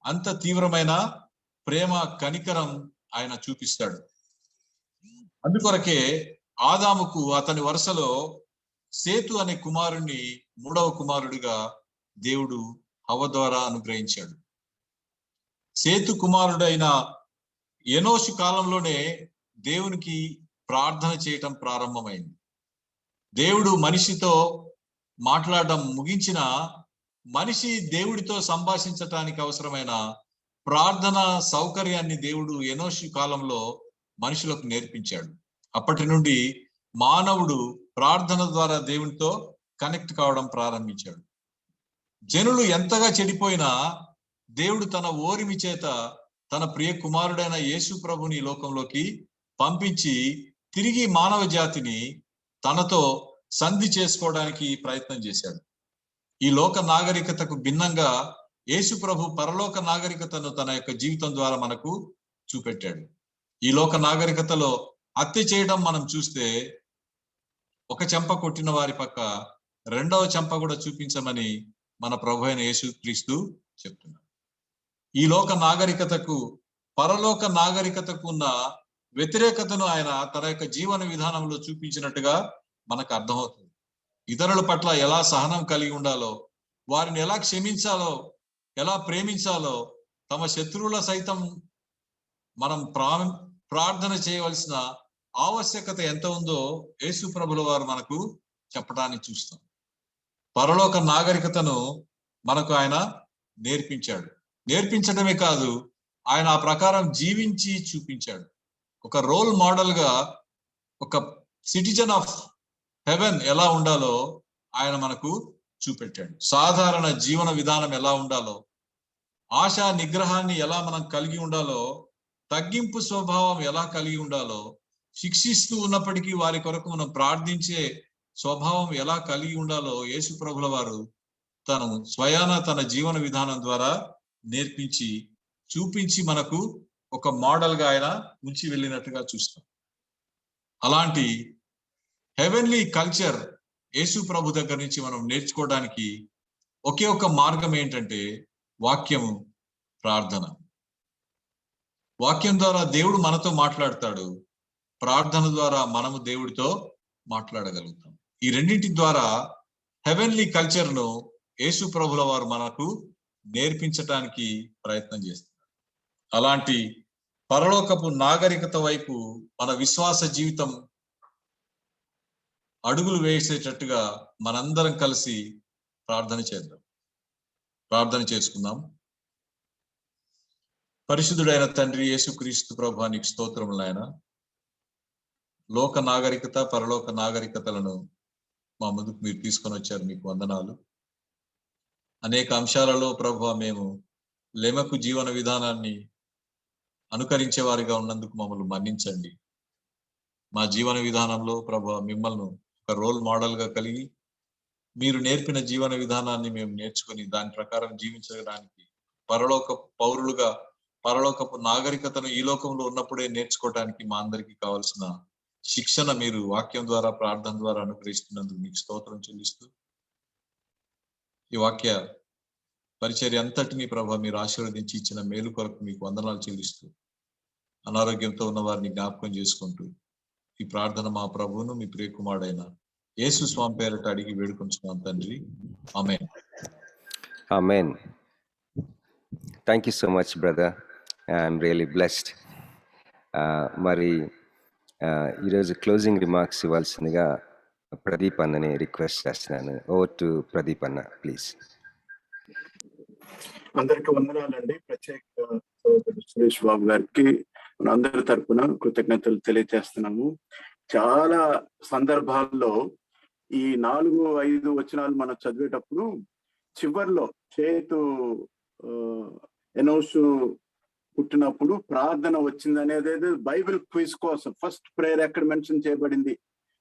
అంత తీవ్రమైన ప్రేమ, కనికరం ఆయన చూపిస్తాడు. అందుకొరకే ఆదాముకు అతని వరుసలో సేతు అనే కుమారుణ్ణి 3వ కుమారుడిగా దేవుడు హవ్వ ద్వారా అనుగ్రహించాడు. సేతు కుమారుడైన ఎనోషు కాలంలోనే దేవునికి ప్రార్థన చేయటం ప్రారంభమైంది. దేవుడు మనిషితో మాట్లాడడం ముగించిన మనిషి దేవుడితో సంభాషించటానికి అవసరమైన ప్రార్థన సౌకర్యాన్ని దేవుడు ఎనోషు కాలంలో మనుషులకు నేర్పించాడు. అప్పటి నుండి మానవుడు ప్రార్థన ద్వారా దేవునితో కనెక్ట్ కావడం ప్రారంభించాడు. జనులు ఎంతగా చెడిపోయినా దేవుడు తన ఓరిమి చేత తన ప్రియ కుమారుడైన యేసు ప్రభుని లోకంలోకి పంపించి తిరిగి మానవ జాతిని తనతో సంధి చేసుకోవడానికి ప్రయత్నం చేశాడు. ఈ లోక నాగరికతకు భిన్నంగా యేసు ప్రభు పరలోక నాగరికతను తన యొక్క జీవితం ద్వారా మనకు చూపెట్టాడు. ఈ లోక నాగరికతలో హత్య చేయడం మనం చూస్తే ఒక చెంప కొట్టిన వారి పక్క రెండవ చెంప కూడా చూపించమని మన ప్రభు అయిన యేసు క్రీస్తు చెప్తున్నాడు. ఈ లోక నాగరికతకు పరలోక నాగరికతకు ఉన్న వ్యతిరేకతను ఆయన తన యొక్క జీవన విధానంలో చూపించినట్టుగా మనకు అర్థమవుతుంది. ఇతరుల పట్ల ఎలా సహనం కలిగి ఉండాలో, వారిని ఎలా క్షమించాలో, ఎలా ప్రేమించాలో, తమ శత్రువుల సైతం మనం ప్రార్థన చేయవలసిన ఆవశ్యకత ఎంత ఉందో యేసు ప్రభుల వారు మనకు చెప్పడానికి చూస్తాం. పరలోక నాగరికతను మనకు ఆయన నేర్పించాడు. నేర్పించడమే కాదు, ఆయన ఆ ప్రకారం జీవించి చూపించాడు. ఒక రోల్ మోడల్ గా ఒక సిటిజన్ ఆఫ్ హెవెన్ ఎలా ఉండాలో ఆయన మనకు చూపెట్టాడు. సాధారణ జీవన విధానం ఎలా ఉండాలో, ఆశా నిగ్రహాన్ని ఎలా మనం కలిగి ఉండాలో, తగ్గింపు స్వభావం ఎలా కలిగి ఉండాలో, శిక్షిస్తూ ఉన్నప్పటికీ వారి కొరకు మనం ప్రార్థించే స్వభావం ఎలా కలిగి ఉండాలో యేసు ప్రభుల వారు తను స్వయాన తన జీవన విధానం ద్వారా నేర్పించి చూపించి మనకు ఒక మోడల్ గా ఆయన ఉంచి వెళ్ళినట్టుగా చూస్తాం. అలాంటి హెవెన్లీ కల్చర్ యేసు ప్రభు దగ్గర నుంచి మనం నేర్చుకోవడానికి ఒకే ఒక మార్గం ఏంటంటే వాక్యము, ప్రార్థన. వాక్యం ద్వారా దేవుడు మనతో మాట్లాడతాడు, ప్రార్థన ద్వారా మనము దేవుడితో మాట్లాడగలుగుతాం. ఈ రెండింటి ద్వారా హెవెన్లీ కల్చర్ ను యేసు ప్రభుల వారు మనకు నేర్పించటానికి ప్రయత్నం చేస్తారు. అలాంటి పరలోకపు నాగరికత వైపు మన విశ్వాస జీవితం అడుగులు వేసేటట్టుగా మనందరం కలిసి ప్రార్థన చేద్దాం. ప్రార్థన చేసుకుందాం. పరిశుద్ధుడైన తండ్రి యేసుక్రీస్తు ప్రభువా, నీకు స్తోత్రములు నాయన. లోక నాగరికత, పరలోక నాగరికతలను మా ముందుకు మీరు తీసుకొని వచ్చారు, మీకు వందనాలు. అనేక అంశాలలో ప్రభువా మేము లెమెకు జీవన విధానాన్ని అనుకరించే వారిగా ఉన్నందుకు మమ్మల్ని మన్నించండి. మా జీవన విధానంలో ప్రభువా మిమ్మల్ని ఒక రోల్ మోడల్ గా కలిగి మీరు నేర్పిన జీవన విధానాన్ని మేము నేర్చుకుని దాని ప్రకారం జీవించడానికి పరలోక పౌరులుగా పరలోకపు నాగరికతను ఈ లోకంలో ఉన్నప్పుడే నేర్చుకోవడానికి మా అందరికీ కావాల్సిన శిక్షణ మీరు వాక్యం ద్వారా, ప్రార్థన ద్వారా అనుగ్రహిస్తున్నందుకు మీకు స్తోత్రం చెల్లిస్తూ, ఈ వాక్య పరిచర్య అంతటినీ ప్రభా మీరు ఆశీర్వదించి ఇచ్చిన మేలు కొరకు మీకు వందనాలు చెల్లిస్తూ, అనారోగ్యంతో ఉన్న వారిని జ్ఞాపకం చేసుకుంటూ, ఈ ప్రార్థన మా ప్రభువును మీ ప్రియకుమారుడైన యేసు స్వామి పేరట అడిగి వేడుకొంచున్నాం తండ్రి. ఆమేన్. Amen. Thank you so much, brother. I'm really blessed. మరి ఈరోజు క్లోజింగ్ రిమార్క్స్ ఇవ్వాల్సిందిగా ప్రదీప్ అన్నని రిక్వెస్ట్ చేస్తున్నాను. ఓవర్ టు ప్రదీప్ అన్న ప్లీజ్. అందరికి వందనాలండి. ప్రత్యేకంగా సోదరుడు సురేష్ బాబు గారికి మన అందరి తరపున కృతజ్ఞతలు తెలియజేస్తున్నాము. చాలా సందర్భాల్లో ఈ 4-5 వచనాలు మనం చదివేటప్పుడు చివర్లో చేతు ఎనోసు పుట్టినప్పుడు ప్రార్థన వచ్చింది అనేది బైబిల్ క్విజ్ కోసం ఫస్ట్ ప్రేయర్ ఎక్కడ మెన్షన్ చేయబడింది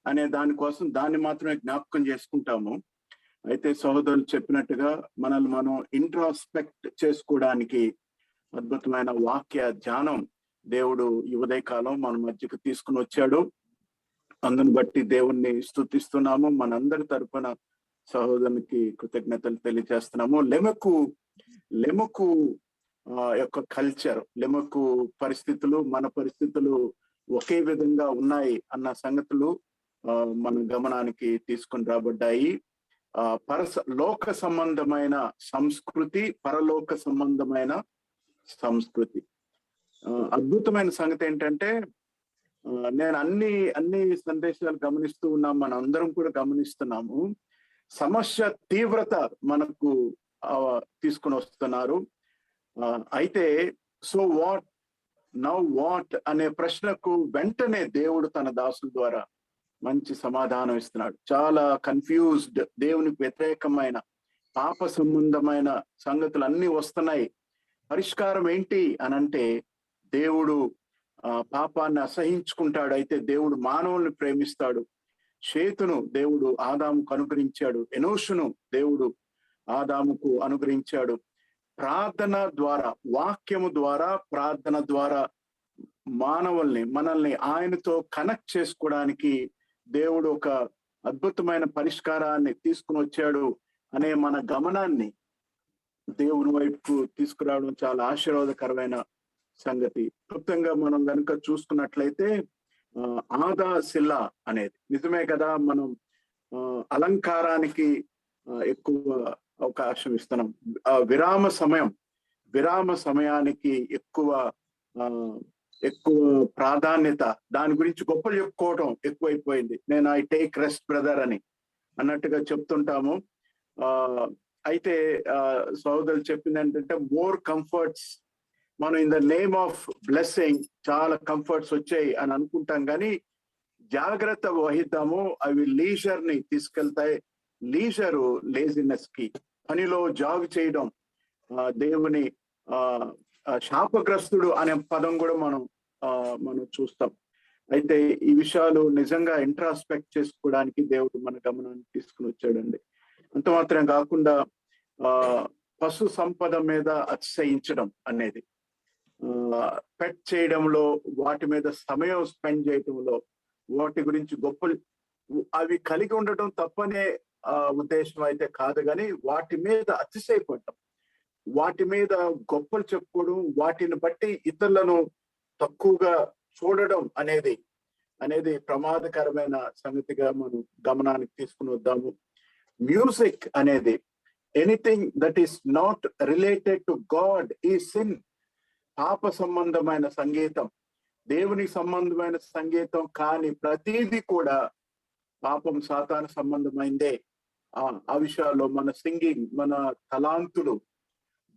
అనే దానికోసం దాన్ని మాత్రమే జ్ఞాపకం చేసుకుంటాము. అయితే సహోదరులు చెప్పినట్టుగా మనల్ని మనం ఇంట్రాస్పెక్ట్ చేసుకోవడానికి అద్భుతమైన వాక్య ధ్యానం దేవుడు ఈ ఉదయకాలం మన మధ్యకు తీసుకుని వచ్చాడు. అందుని బట్టి దేవుణ్ణి స్తుతిస్తున్నాము. మనందరి తరపున సహోదరునికి కృతజ్ఞతలు తెలియజేస్తున్నాము. లెమకు యొక్క కల్చర్, లెమకు పరిస్థితులు మన పరిస్థితులు ఒకే విధంగా ఉన్నాయి అన్న సంగతులు మన గమనానికి తీసుకొని రాబడ్డాయి. లోక సంబంధమైన సంస్కృతి, పరలోక సంబంధమైన సంస్కృతి. అద్భుతమైన సంగతి ఏంటంటే నేను అన్ని సందేశాలు గమనిస్తూ ఉన్నాం, మన అందరం కూడా గమనిస్తున్నాము. సమస్య తీవ్రత మనకు తీసుకుని వస్తున్నారు. అయితే సో వాట్ అనే ప్రశ్నకు వెంటనే దేవుడు తన దాసుల ద్వారా మంచి సమాధానం ఇస్తున్నాడు. చాలా కన్ఫ్యూజ్డ్, దేవునికి వ్యతిరేకమైన పాప సంబంధమైన సంగతులు అన్ని వస్తున్నాయి. పరిష్కారం ఏంటి అనంటే దేవుడు పాపాన్ని అసహించుకుంటాడు. అయితే దేవుడు మానవుల్ని ప్రేమిస్తాడు. షేతును దేవుడు ఆదాముకు అనుగ్రహించాడు. ఎనోషును దేవుడు ఆదాముకు అనుగ్రహించాడు. ప్రార్థన ద్వారా, వాక్యము ద్వారా, ప్రార్థన ద్వారా మనల్ని ఆయనతో కనెక్ట్ చేసుకోవడానికి దేవుడు ఒక అద్భుతమైన పరిష్కారాన్ని తీసుకుని వచ్చాడు అనే మన గమనాన్ని దేవుని వైపు తీసుకురావడం చాలా ఆశీర్వాదకరమైన సంగతి. క్లుప్తంగా మనం కనుక చూసుకున్నట్లయితే ఆదా శిల్ల అనేది నిజమే కదా. మనం అలంకారానికి ఎక్కువ అవకాశం ఇస్తున్నాం. విరామ సమయానికి ఎక్కువ ప్రాధాన్యత, దాని గురించి గొప్పలు చెప్పుకోవడం ఎక్కువైపోయింది. నేను ఐ టేక్ రెస్ట్ బ్రదర్ అని అన్నట్టుగా చెప్తుంటాము. అయితే సోదరులు చెప్పింది ఏంటంటే మోర్ కంఫర్ట్స్. మనం in the name of blessing చాలా కంఫర్ట్స్ వచ్చాయి అని అనుకుంటాం, కానీ జాగ్రత్త వహిద్దాము. అవి లీజర్ ని తీసుకెళ్తాయి. లీజరు లేజినెస్ కి, పనిలో జాగు చేయడం, దేవుని శాపగ్రస్తుడు అనే పదం కూడా మనం చూస్తాం. అయితే ఈ విషయాలు నిజంగా ఇంట్రాస్పెక్ట్ చేసుకోవడానికి దేవుడు మన గమనాన్ని తీసుకుని వచ్చాడండి. అంత మాత్రం కాకుండా పశు సంపద మీద అతిశయించడం అనేది, పెట్ చేయడంలో, వాటి మీద సమయం స్పెండ్ చేయడంలో, వాటి గురించి గొప్పలు అవి కలిగి ఉండటం తప్పనే ఉద్దేశం అయితే కాదు, కానీ వాటి మీద అతిశయపడటం, వాటి మీద గొప్పలు చెప్పుకోవడం, వాటిని బట్టి ఇతరులను తక్కువగా చూడడం అనేది ప్రమాదకరమైన సంగతిగా మనం గమనానికి తీసుకుని వద్దాము. మ్యూజిక్ అనేది anything that is not related to God ఈ సిన్. పాప సంబంధమైన సంగీతం, దేవునికి సంబంధమైన సంగీతం కాని ప్రతిదీ కూడా పాపం, సాతాను సంబంధమైందే. ఆ విషయాల్లో మన సింగింగ్, మన తలాంతులు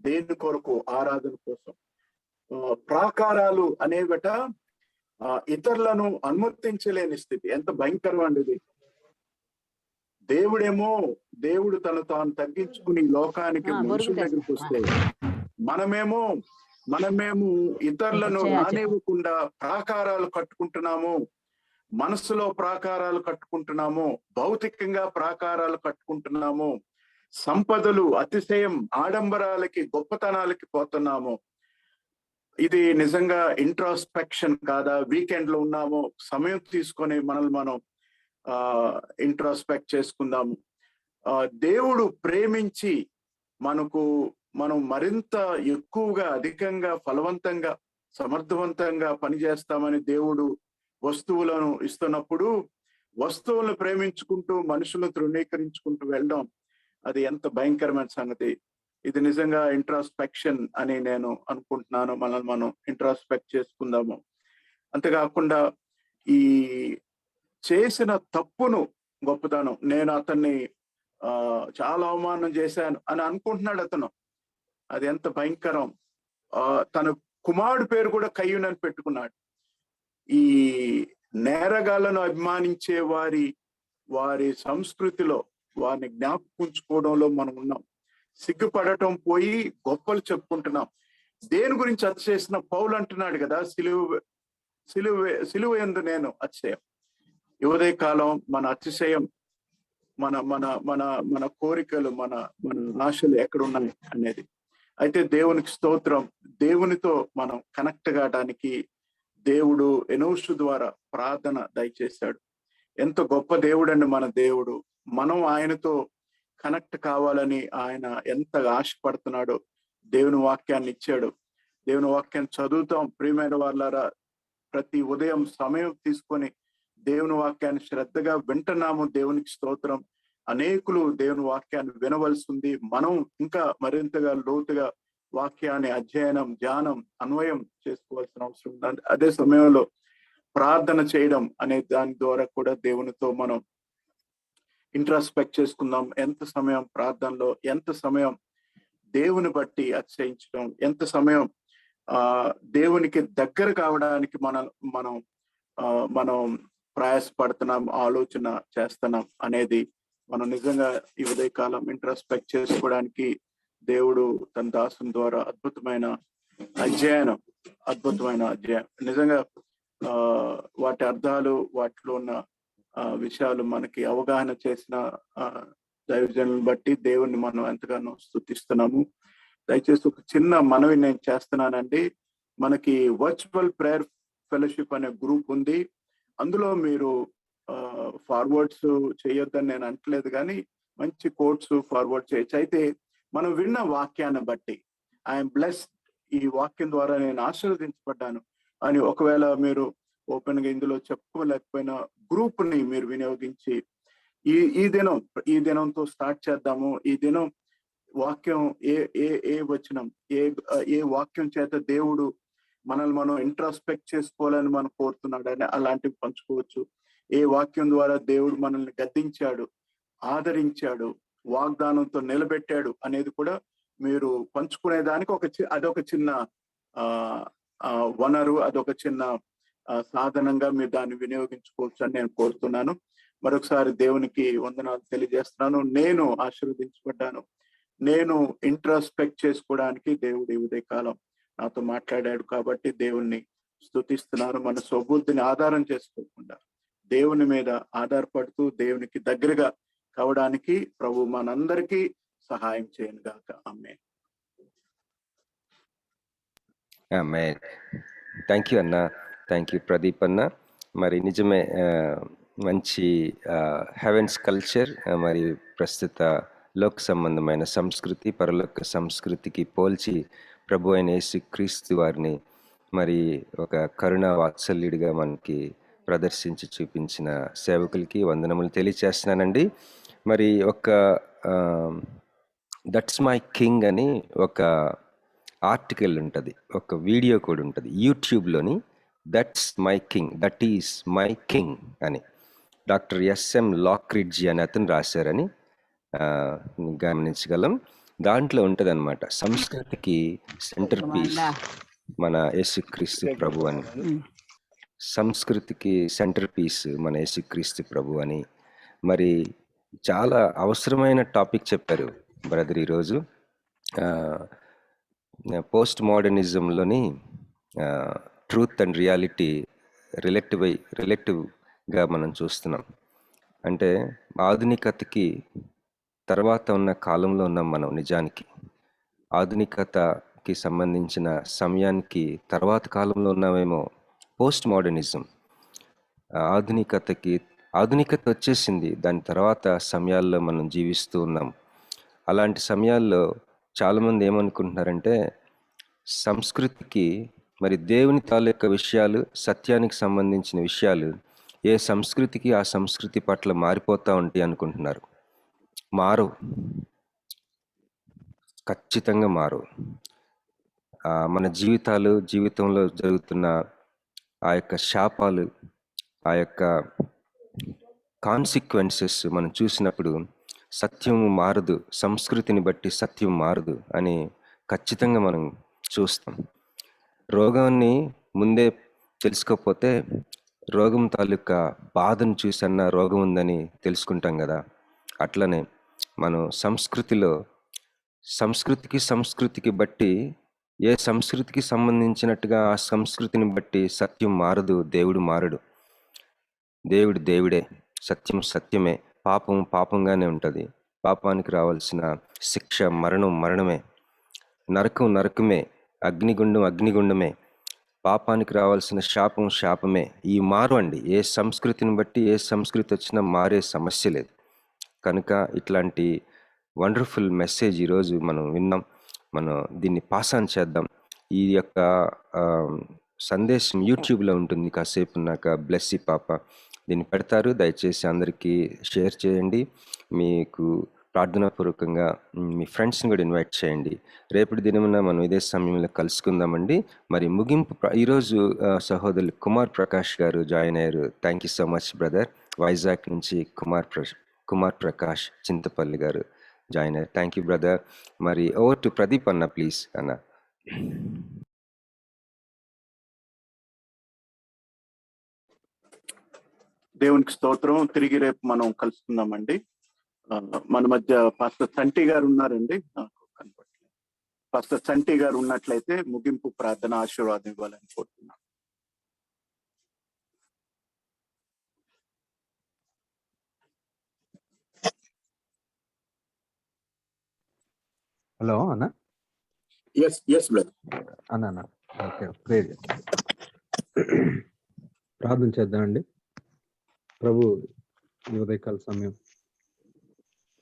దేని కొరకు? ఆరాధన కోసం. ప్రాకారాలు అనేవట ఇతరులను అనుమతించలేని స్థితి. ఎంత భయంకరం అండి ఇది. దేవుడు తను తాను తగ్గించుకుని లోకానికి మనుషుల దగ్గరికి వస్తే మనమేమో ఇతరులను రానివ్వకుండా ప్రాకారాలు కట్టుకుంటున్నాము, మనసులో ప్రాకారాలు కట్టుకుంటున్నాము, భౌతికంగా ప్రాకారాలు కట్టుకుంటున్నాము, సంపదలు, అతిశయం, ఆడంబరాలకి, గొప్పతనాలకి పోతున్నాము. ఇది నిజంగా ఇంట్రాస్పెక్షన్ కాదా? వీకెండ్ లో ఉన్నాము, సమయం తీసుకొని మనల్ని మనం ఇంట్రాస్పెక్ట్ చేసుకుందాము. దేవుడు ప్రేమించి మనం మరింత ఎక్కువగా, అధికంగా, ఫలవంతంగా, సమర్థవంతంగా పనిచేస్తామని దేవుడు వస్తువులను ఇస్తున్నప్పుడు వస్తువులను ప్రేమించుకుంటూ మనుషులను తృణీకరించుకుంటూ వెళ్ళడం అది ఎంత భయంకరమైన సంగతి. ఇది నిజంగా ఇంట్రాస్పెక్షన్ అని నేను అనుకుంటున్నాను. మనల్ని మనం ఇంట్రాస్పెక్ట్ చేసుకుందాము. అంతేకాకుండా ఈ చేసిన తప్పును గొప్పతనం, నేను అతన్ని చాలా అవమానం చేశాను అని అనుకుంటున్నాడు అతను. అది ఎంత భయంకరం. తన కుమారుడు పేరు కూడా కయ్యూనని పెట్టుకున్నాడు. ఈ నేరగాళ్లను అభిమానించే వారి సంస్కృతిలో వారిని జ్ఞాపకుంచుకోవడంలో మనం ఉన్నాం. సిగ్గుపడటం పోయి గొప్పలు చెప్పుకుంటున్నాం. దేని గురించి హత్య చేసిన పౌలు అంటున్నాడు కదా, సిలువ యందు నేను అతిశయం. ఈ ఉదయ కాలం మన అతిశయం, మన మన మన మన కోరికలు, మన మన ఆశలు ఎక్కడున్నాయి అనేది. అయితే దేవునికి స్తోత్రం, దేవునితో మనం కనెక్ట్ కావడానికి దేవుడు ఎనోషు ద్వారా ప్రార్థన దయచేశాడు. ఎంత గొప్ప దేవుడు అండి మన దేవుడు. మనం ఆయనతో కనెక్ట్ కావాలని ఆయన ఎంత ఆశపడుతున్నాడో దేవుని వాక్యాన్ని ఇచ్చాడు. దేవుని వాక్యాన్ని చదువుతాం. ప్రియమైన వాళ్ళారా, ప్రతి ఉదయం సమయం తీసుకొని దేవుని వాక్యాన్ని శ్రద్ధగా వింటున్నాము. దేవునికి స్తోత్రం. అనేకులు దేవుని వాక్యాన్ని వినవలసి ఉంది. మనం ఇంకా మరింతగా లోతుగా వాక్యాన్ని అధ్యయనం, ధ్యానం, అన్వయం చేసుకోవాల్సిన అవసరం ఉంది. అదే సమయంలో ప్రార్థన చేయడం అనే దాని ద్వారా కూడా దేవునితో మనం ఇంట్రాస్పెక్ట్ చేసుకుందాం. ఎంత సమయం ప్రార్థనలో, ఎంత సమయం దేవుని బట్టి అతిశయించడం, ఎంత సమయం దేవునికి దగ్గర కావడానికి మనం ప్రయాసపడుతున్నాం, ఆలోచన చేస్తున్నాం అనేది మనం నిజంగా ఈ ఉదయకాలం ఇంట్రాస్పెక్ట్ చేసుకోవడానికి దేవుడు తన దాసుని ద్వారా అద్భుతమైన అధ్యయనం నిజంగా వాటి అర్థాలు, వాటిలో ఉన్న విషయాలు మనకి అవగాహన చేసిన దైవజనులను బట్టి దేవుణ్ణి మనం ఎంతగానో స్తుతిస్తున్నాము. దయచేసి ఒక చిన్న మనవి నేను చేస్తున్నానండి. మనకి వర్చువల్ ప్రేయర్ ఫెలోషిప్ అనే గ్రూప్ ఉంది. అందులో మీరు ఫార్వర్డ్స్ చేయొద్దని నేను అంటలేదు, కానీ మంచి కోట్స్ ఫార్వర్డ్ చేయొచ్చు. అయితే మనం విన్న వాక్యాన్ని బట్టి ఐఎమ్ బ్లెస్డ్, ఈ వాక్యం ద్వారా నేను ఆశీర్వదించబడ్డాను అని ఒకవేళ మీరు ఓపెన్ గా ఇందులో చెప్పుకోలేకపోయినా గ్రూప్ ని మీరు వినియోగించి ఈ దినంతో స్టార్ట్ చేద్దాము. ఈ దినం వాక్యం ఏ వచనం, ఏ వాక్యం చేత దేవుడు మనల్ని మనం ఇంట్రాస్పెక్ట్ చేసుకోవాలని మనం కోరుతున్నాడని అలాంటివి పంచుకోవచ్చు. ఏ వాక్యం ద్వారా దేవుడు మనల్ని గద్దించాడు, ఆదరించాడు, వాగ్దానంతో నిలబెట్టాడు అనేది కూడా మీరు పంచుకునే దానికి అదొక చిన్న వనరు, అదొక చిన్న సాధనంగా మీరు దాన్ని వినియోగించుకోవచ్చు అని నేను కోరుతున్నాను. మరొకసారి దేవునికి వందనాలు తెలియజేస్తున్నాను. నేను ఆశీర్వదించబడ్డాను. నేను ఇంట్రాస్పెక్ట్ చేసుకోవడానికి దేవుడు ఈ ఉదయకాలం నాతో మాట్లాడాడు కాబట్టి దేవుణ్ణి స్తుతిస్తున్నాను. మన స్వబుద్ధిని ఆధారం చేసుకోకుండా దేవుని మీద ఆధారపడుతూ దేవునికి దగ్గరగా కావడానికి ప్రభు మనందరికీ సహాయం చేయను గాక. ఆమేన్. ఆమేన్. థ్యాంక్ యూ అన్న, థ్యాంక్ యూ ప్రదీప్ అన్న. మరి నిజమే, మంచి హెవెన్స్ కల్చర్ మరి ప్రస్తుత లోక సంబంధమైన సంస్కృతి పరలోక సంస్కృతికి పోల్చి ప్రభు అయిన యేసుక్రీస్తు వారిని మరి ఒక కరుణ వాత్సల్యుడిగా మనకి ప్రదర్శించి చూపించిన సేవకులకి వందనములు తెలియచేస్తున్నానండి. మరి ఒక దట్స్ మై కింగ్ అని ఒక ఆర్టికల్ ఉంటుంది, ఒక వీడియో కూడా ఉంటుంది యూట్యూబ్లోని. That's my king, that is my king అని డాక్టర్ ఎస్ఎం లాక్రిడ్జి అని అతను రాశారని గమనించగలం. దాంట్లో ఉంటుంది అనమాట, సంస్కృతికి సెంటర్ పీస్ మన యేసుక్రీస్తు ప్రభు అని, సంస్కృతికి సెంటర్ పీస్ మన యేసుక్రీస్తు ప్రభు అని. మరి చాలా అవసరమైన టాపిక్ చెప్పారు బ్రదర్ ఈరోజు. పోస్ట్ మోడర్నిజంలోని ట్రూత్ అండ్ రియాలిటీ రిలేటివ్గా మనం చూస్తున్నాం. అంటే ఆధునికతకి తర్వాత ఉన్న కాలంలో ఉన్నాం మనం. నిజానికి ఆధునికతకి సంబంధించిన సమయానికి తర్వాత కాలంలో ఉన్నామేమో. పోస్ట్ మోడర్నిజం, ఆధునికత వచ్చేసింది, దాని తర్వాత సమయాల్లో మనం జీవిస్తూ ఉన్నాం. అలాంటి సమయాల్లో చాలామంది ఏమనుకుంటున్నారంటే సంస్కృతికి మరి దేవుని తాలూకా విషయాలు, సత్యానికి సంబంధించిన విషయాలు ఏ సంస్కృతికి ఆ సంస్కృతి పట్ల మారిపోతూ ఉంటాయి అనుకుంటున్నారు. మారు, ఖచ్చితంగా మారు. మన జీవితంలో జరుగుతున్న ఆ యొక్క శాపాలు, ఆ యొక్క కాన్సిక్వెన్సెస్ మనం చూసినప్పుడు సత్యం మారదు, సంస్కృతిని బట్టి సత్యం మారదు అని ఖచ్చితంగా మనం చూస్తాం. రోగాన్ని ముందే తెలుసుకోకపోతే రోగం తాలూకా బాధను చూసన్నా రోగం ఉందని తెలుసుకుంటాం కదా. అట్లనే మనం సంస్కృతికి బట్టి ఏ సంస్కృతికి సంబంధించినట్టుగా ఆ సంస్కృతిని బట్టి సత్యం మారదు, దేవుడు మారడు. దేవుడు దేవుడే, సత్యం సత్యమే, పాపం పాపంగానే ఉంటుంది. పాపానికి రావాల్సిన శిక్ష మరణమే, నరకం నరకమే, అగ్నిగుండం అగ్నిగుండమే, పాపానికి రావాల్సిన శాపం శాపమే. ఈ మారు అండి. ఏ సంస్కృతిని బట్టి ఏ సంస్కృతి వచ్చినా మారే సమస్య లేదు. కనుక ఇట్లాంటి వండర్ఫుల్ మెసేజ్ ఈరోజు మనం విన్నాం. మనం దీన్ని పాస్ ఆన్ చేద్దాం. ఈ యొక్క సందేశం యూట్యూబ్లో ఉంటుంది. కాసేపు ఉన్నాక బ్లెస్సీ పాప దీన్ని పెడతారు. దయచేసి అందరికీ షేర్ చేయండి. మీకు ప్రార్థనాపూర్వకంగా మీ ఫ్రెండ్స్ని కూడా ఇన్వైట్ చేయండి. రేపటి దినమున మనం ఇదే సమయంలో కలుసుకుందామండి. మరి ముగింపు ఈరోజు సహోదరులు కుమార్ ప్రకాష్ గారు జాయిన్ అయ్యారు. Thank you so much brother. Vizag నుంచి కుమార్ ప్రకాష్ చింతపల్లి గారు జాయిన్ అయ్యారు. Thank you brother. మరి ఓవర్ టు ప్రదీప్ అన్న, ప్లీజ్ అన్న. దేవునికి స్తోత్రం. తిరిగి రేపు మనం కలుసుకుందామండి. మన మధ్య పాస్టర్ సంటి గారు ఉన్నారండి. నాకు కనపడలేదు. పాస్టర్ సంటి గారు ఉన్నట్లయితే ముగింపు ప్రార్థన ఆశీర్వాదం ఇవ్వాలని కోరుతున్నాను. హలో అన్న. ఎస్ బ్రదర్ అన్న ఓకే, ప్రేర్ ప్రార్థన చేద్దామండి. ప్రభు ఈ ఉదయకాల సమయం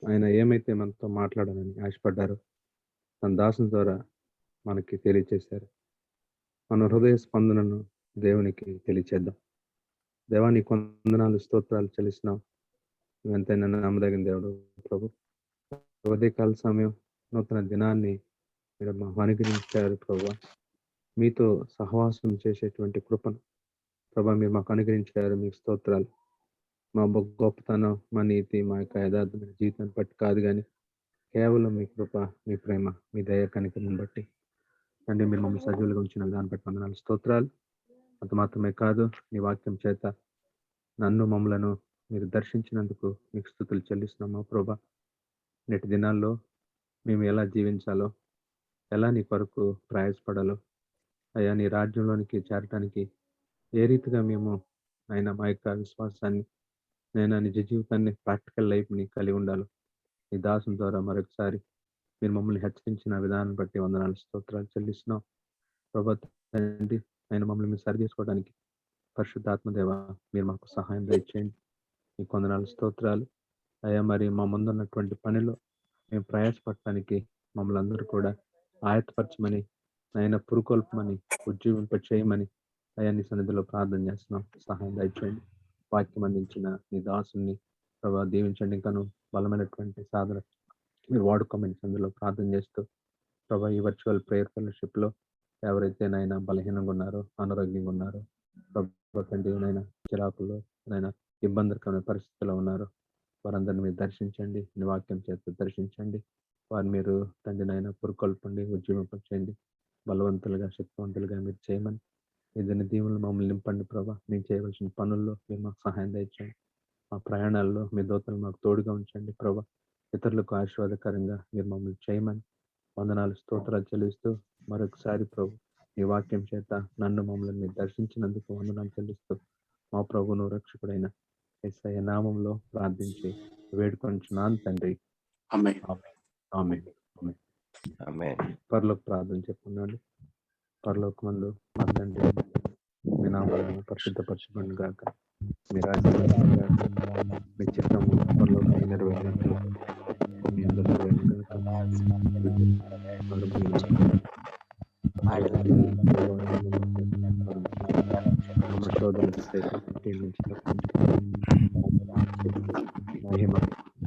ఆయన ఏమైతే మనతో మాట్లాడాలని ఆశపడ్డారో తన దాసుని ద్వారా మనకి తెలియచేశారు. మన హృదయ స్పందనను దేవునికి తెలియచేద్దాం. దేవానికి వందనాలు, స్తోత్రాలు చెల్లిస్తున్నాం. ఎంతైనా నమ్మదగిన దేవుడు ప్రభు. ఉదయకాల సమయం నూతన దినాన్ని మీరు మాకు అనుగ్రహించారు ప్రభు. మీతో సహవాసం చేసేటువంటి కృపను ప్రభా మీరు మాకు అనుగ్రహించారు. మీకు స్తోత్రాలు. మా గొప్పతనం, మా నీతి, మా యొక్క యథార్థమైన జీవితాన్ని బట్టి కాదు, కానీ కేవలం మీ కృప, మీ ప్రేమ, మీ దయ కనికరిని బట్టి అంటే మీరు మమ్మల్ని సజీవులుగా ఉంచిన దాన్ని బట్టి వందనాలు, స్తోత్రాలు. అంత మాత్రమే కాదు, మీ వాక్యం చేత నన్ను మమ్మలను మీరు దర్శించినందుకు మీకు స్తుతులు చెల్లిస్తున్నామా ప్రభా. నేటి దినాల్లో మేము ఎలా జీవించాలో, ఎలా నీ కొరకు ప్రయాసపడాలో, అయ్యా నీ రాజ్యంలోనికి చేరటానికి ఏ రీతిగా మేము ఆయన మా యొక్క విశ్వాసాన్ని, నేను నిజ జీవితాన్ని, ప్రాక్టికల్ లైఫ్ని కలిగి ఉండాలో ఈ దాసుని ద్వారా మరొకసారి మీరు మమ్మల్ని హెచ్చరించిన విధానం బట్టి వందనాలు, స్తోత్రాలు చెల్లిస్తున్నాం ప్రభా. తండ్రి ఆయన మమ్మల్ని మీరు సరి చేసుకోవడానికి పరిశుద్ధాత్మదేవ మీరు మాకు సహాయం దయచేయండి. మీకు వందనాలు, స్తోత్రాలు. అయ్యా మరి మా ముందున్నటువంటి పనిలో మేము ప్రయాసపడటానికి మమ్మల్ని అందరూ కూడా ఆయత్తపరచమని, ఆయన పురుకొల్పమని, ఉజ్జీవింప చేయమని అయ్యా నీ సన్నిధిలో ప్రార్థన చేస్తున్నాం. సహాయం దయచేయండి. వాక్యం అందించిన నీ దాసుని ప్రభావ దీవించండి. ఇంకాను బలమైనటువంటి సాధన మీరు వాడుకోమని సన్నిధిలో ప్రార్థన చేస్తూ ప్రభా ఈ వర్చువల్ ప్రేయర్ ఫెలోషిప్ లో ఎవరైతే నైనా బలహీనంగా ఉన్నారో, అనారోగ్యంగా ఉన్నారో, ప్రభా తండ్రి నైనా చిరాకుల్లో నైనా ఇబ్బందికరమైన పరిస్థితుల్లో ఉన్నారో వారందరిని మీరు దర్శించండి. నీ వాక్యం చేత దర్శించండి. వారు మీరు తండ్రి నైనా పురుకొల్పండి, ఉద్యమింపచేయండి. బలవంతులుగా, శక్తివంతులుగా మీరు చేయమని ఏదైనా దీవులు మమ్మల్ని నింపండి ప్రభా. మేము చేయవలసిన పనుల్లో మీరు మాకు సహాయం దయచేయండి. మా ప్రయాణాల్లో మీ దూతలు మాకు తోడుగా ఉంచండి ప్రభా. ఇతరులకు ఆశీర్వాదకరంగా మీరు మమ్మల్ని చేయమని వందనాలు, స్తోత్రాలు చెల్లిస్తూ మరొకసారి ప్రభు మీ వాక్యం చేత నన్ను మమ్మల్ని మీరు దర్శించినందుకు వందనాలు చెల్లిస్తూ మా ప్రభువును రక్షకుడైన యేసయ్య నామంలో ప్రార్థించి వేడుకొంచున్నాను తండ్రి. ఆమేన్. ఆమేన్. ఆమేన్. పరలోక ప్రార్థన చెప్పున్నాను. పరలోకమందు మా తండ్రి, మీ నామమును పరిశుద్ధపరచబడును గాక. మీ రాజ్యం వచ్చును గాక. మీ చిత్తము పరలోకములో నెరవేరినట్లు మీ అందరూ నెరవేరును గాక. శోధన సైతం నుంచి మహిమ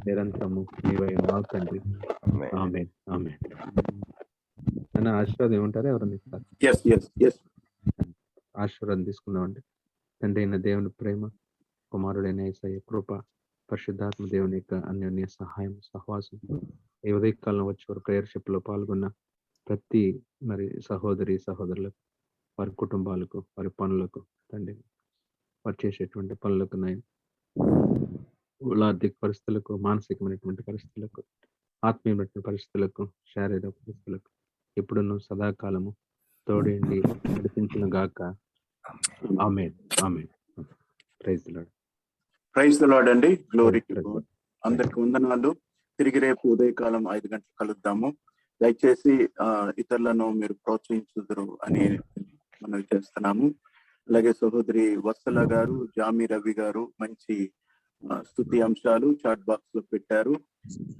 నిరంతరము నీవై ఉన్నావు తండ్రి. ఆమేన్ ఆమేన్. అన్న ఆశీర్వాదం ఏమంటారా? ఎవరన్నా ఇస్తారు? ఆశీర్వాదం తీసుకుందామండి. తండ్రి అయిన దేవుని ప్రేమ, కుమారుడైన యేసయ్య కృప, పరిశుద్ధాత్మ దేవుని యొక్క అన్యోన్య సహాయం సహవాసం, ఈ ఉదయకాలం వచ్చి వారి ప్రేయర్షిప్ లో పాల్గొన్న ప్రతి మరి సహోదరి సహోదరులకు, వారి కుటుంబాలకు, వారి పనులకు తండ్రి, వారు చేసేటువంటి పనులకు నయం, ఆర్థిక పరిస్థితులకు, మానసికమైనటువంటి పరిస్థితులకు, ఆత్మీయమైనటువంటి పరిస్థితులకు, శారీరక పరిస్థితులకు ఇప్పుడున్న సదాకాలము తోడేండి నడిపించిన గాక. Amen amen. Praise the lord. Praise the lord అండి. Glory to God. అందరికి వందనాలు. తిరిగి రేపు ఉదయకాలం 5 గంటలకు కలుద్దాము. దయచేసి ఇతరులను మీరు ప్రోత్సహించుదురు అని మనం చేస్తున్నాము. అలాగే సహోదరి వత్సల గారు, జామి రవి గారు మంచి స్తుతి అంశాలు చాట్ బాక్స్ లో పెట్టారు.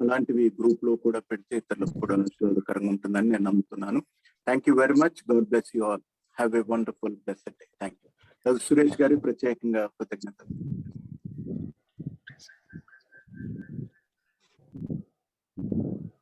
అలాంటివి గ్రూప్ లో కూడా పెడితే ఇతరులకు కూడా శోధకరంగా ఉంటుందని నేను నమ్ముతున్నాను. Thank you very much. God bless you all. Have a wonderful blessed day. Thank you. Suresh గారి ప్రత్యేకంగా కృతజ్ఞతలు.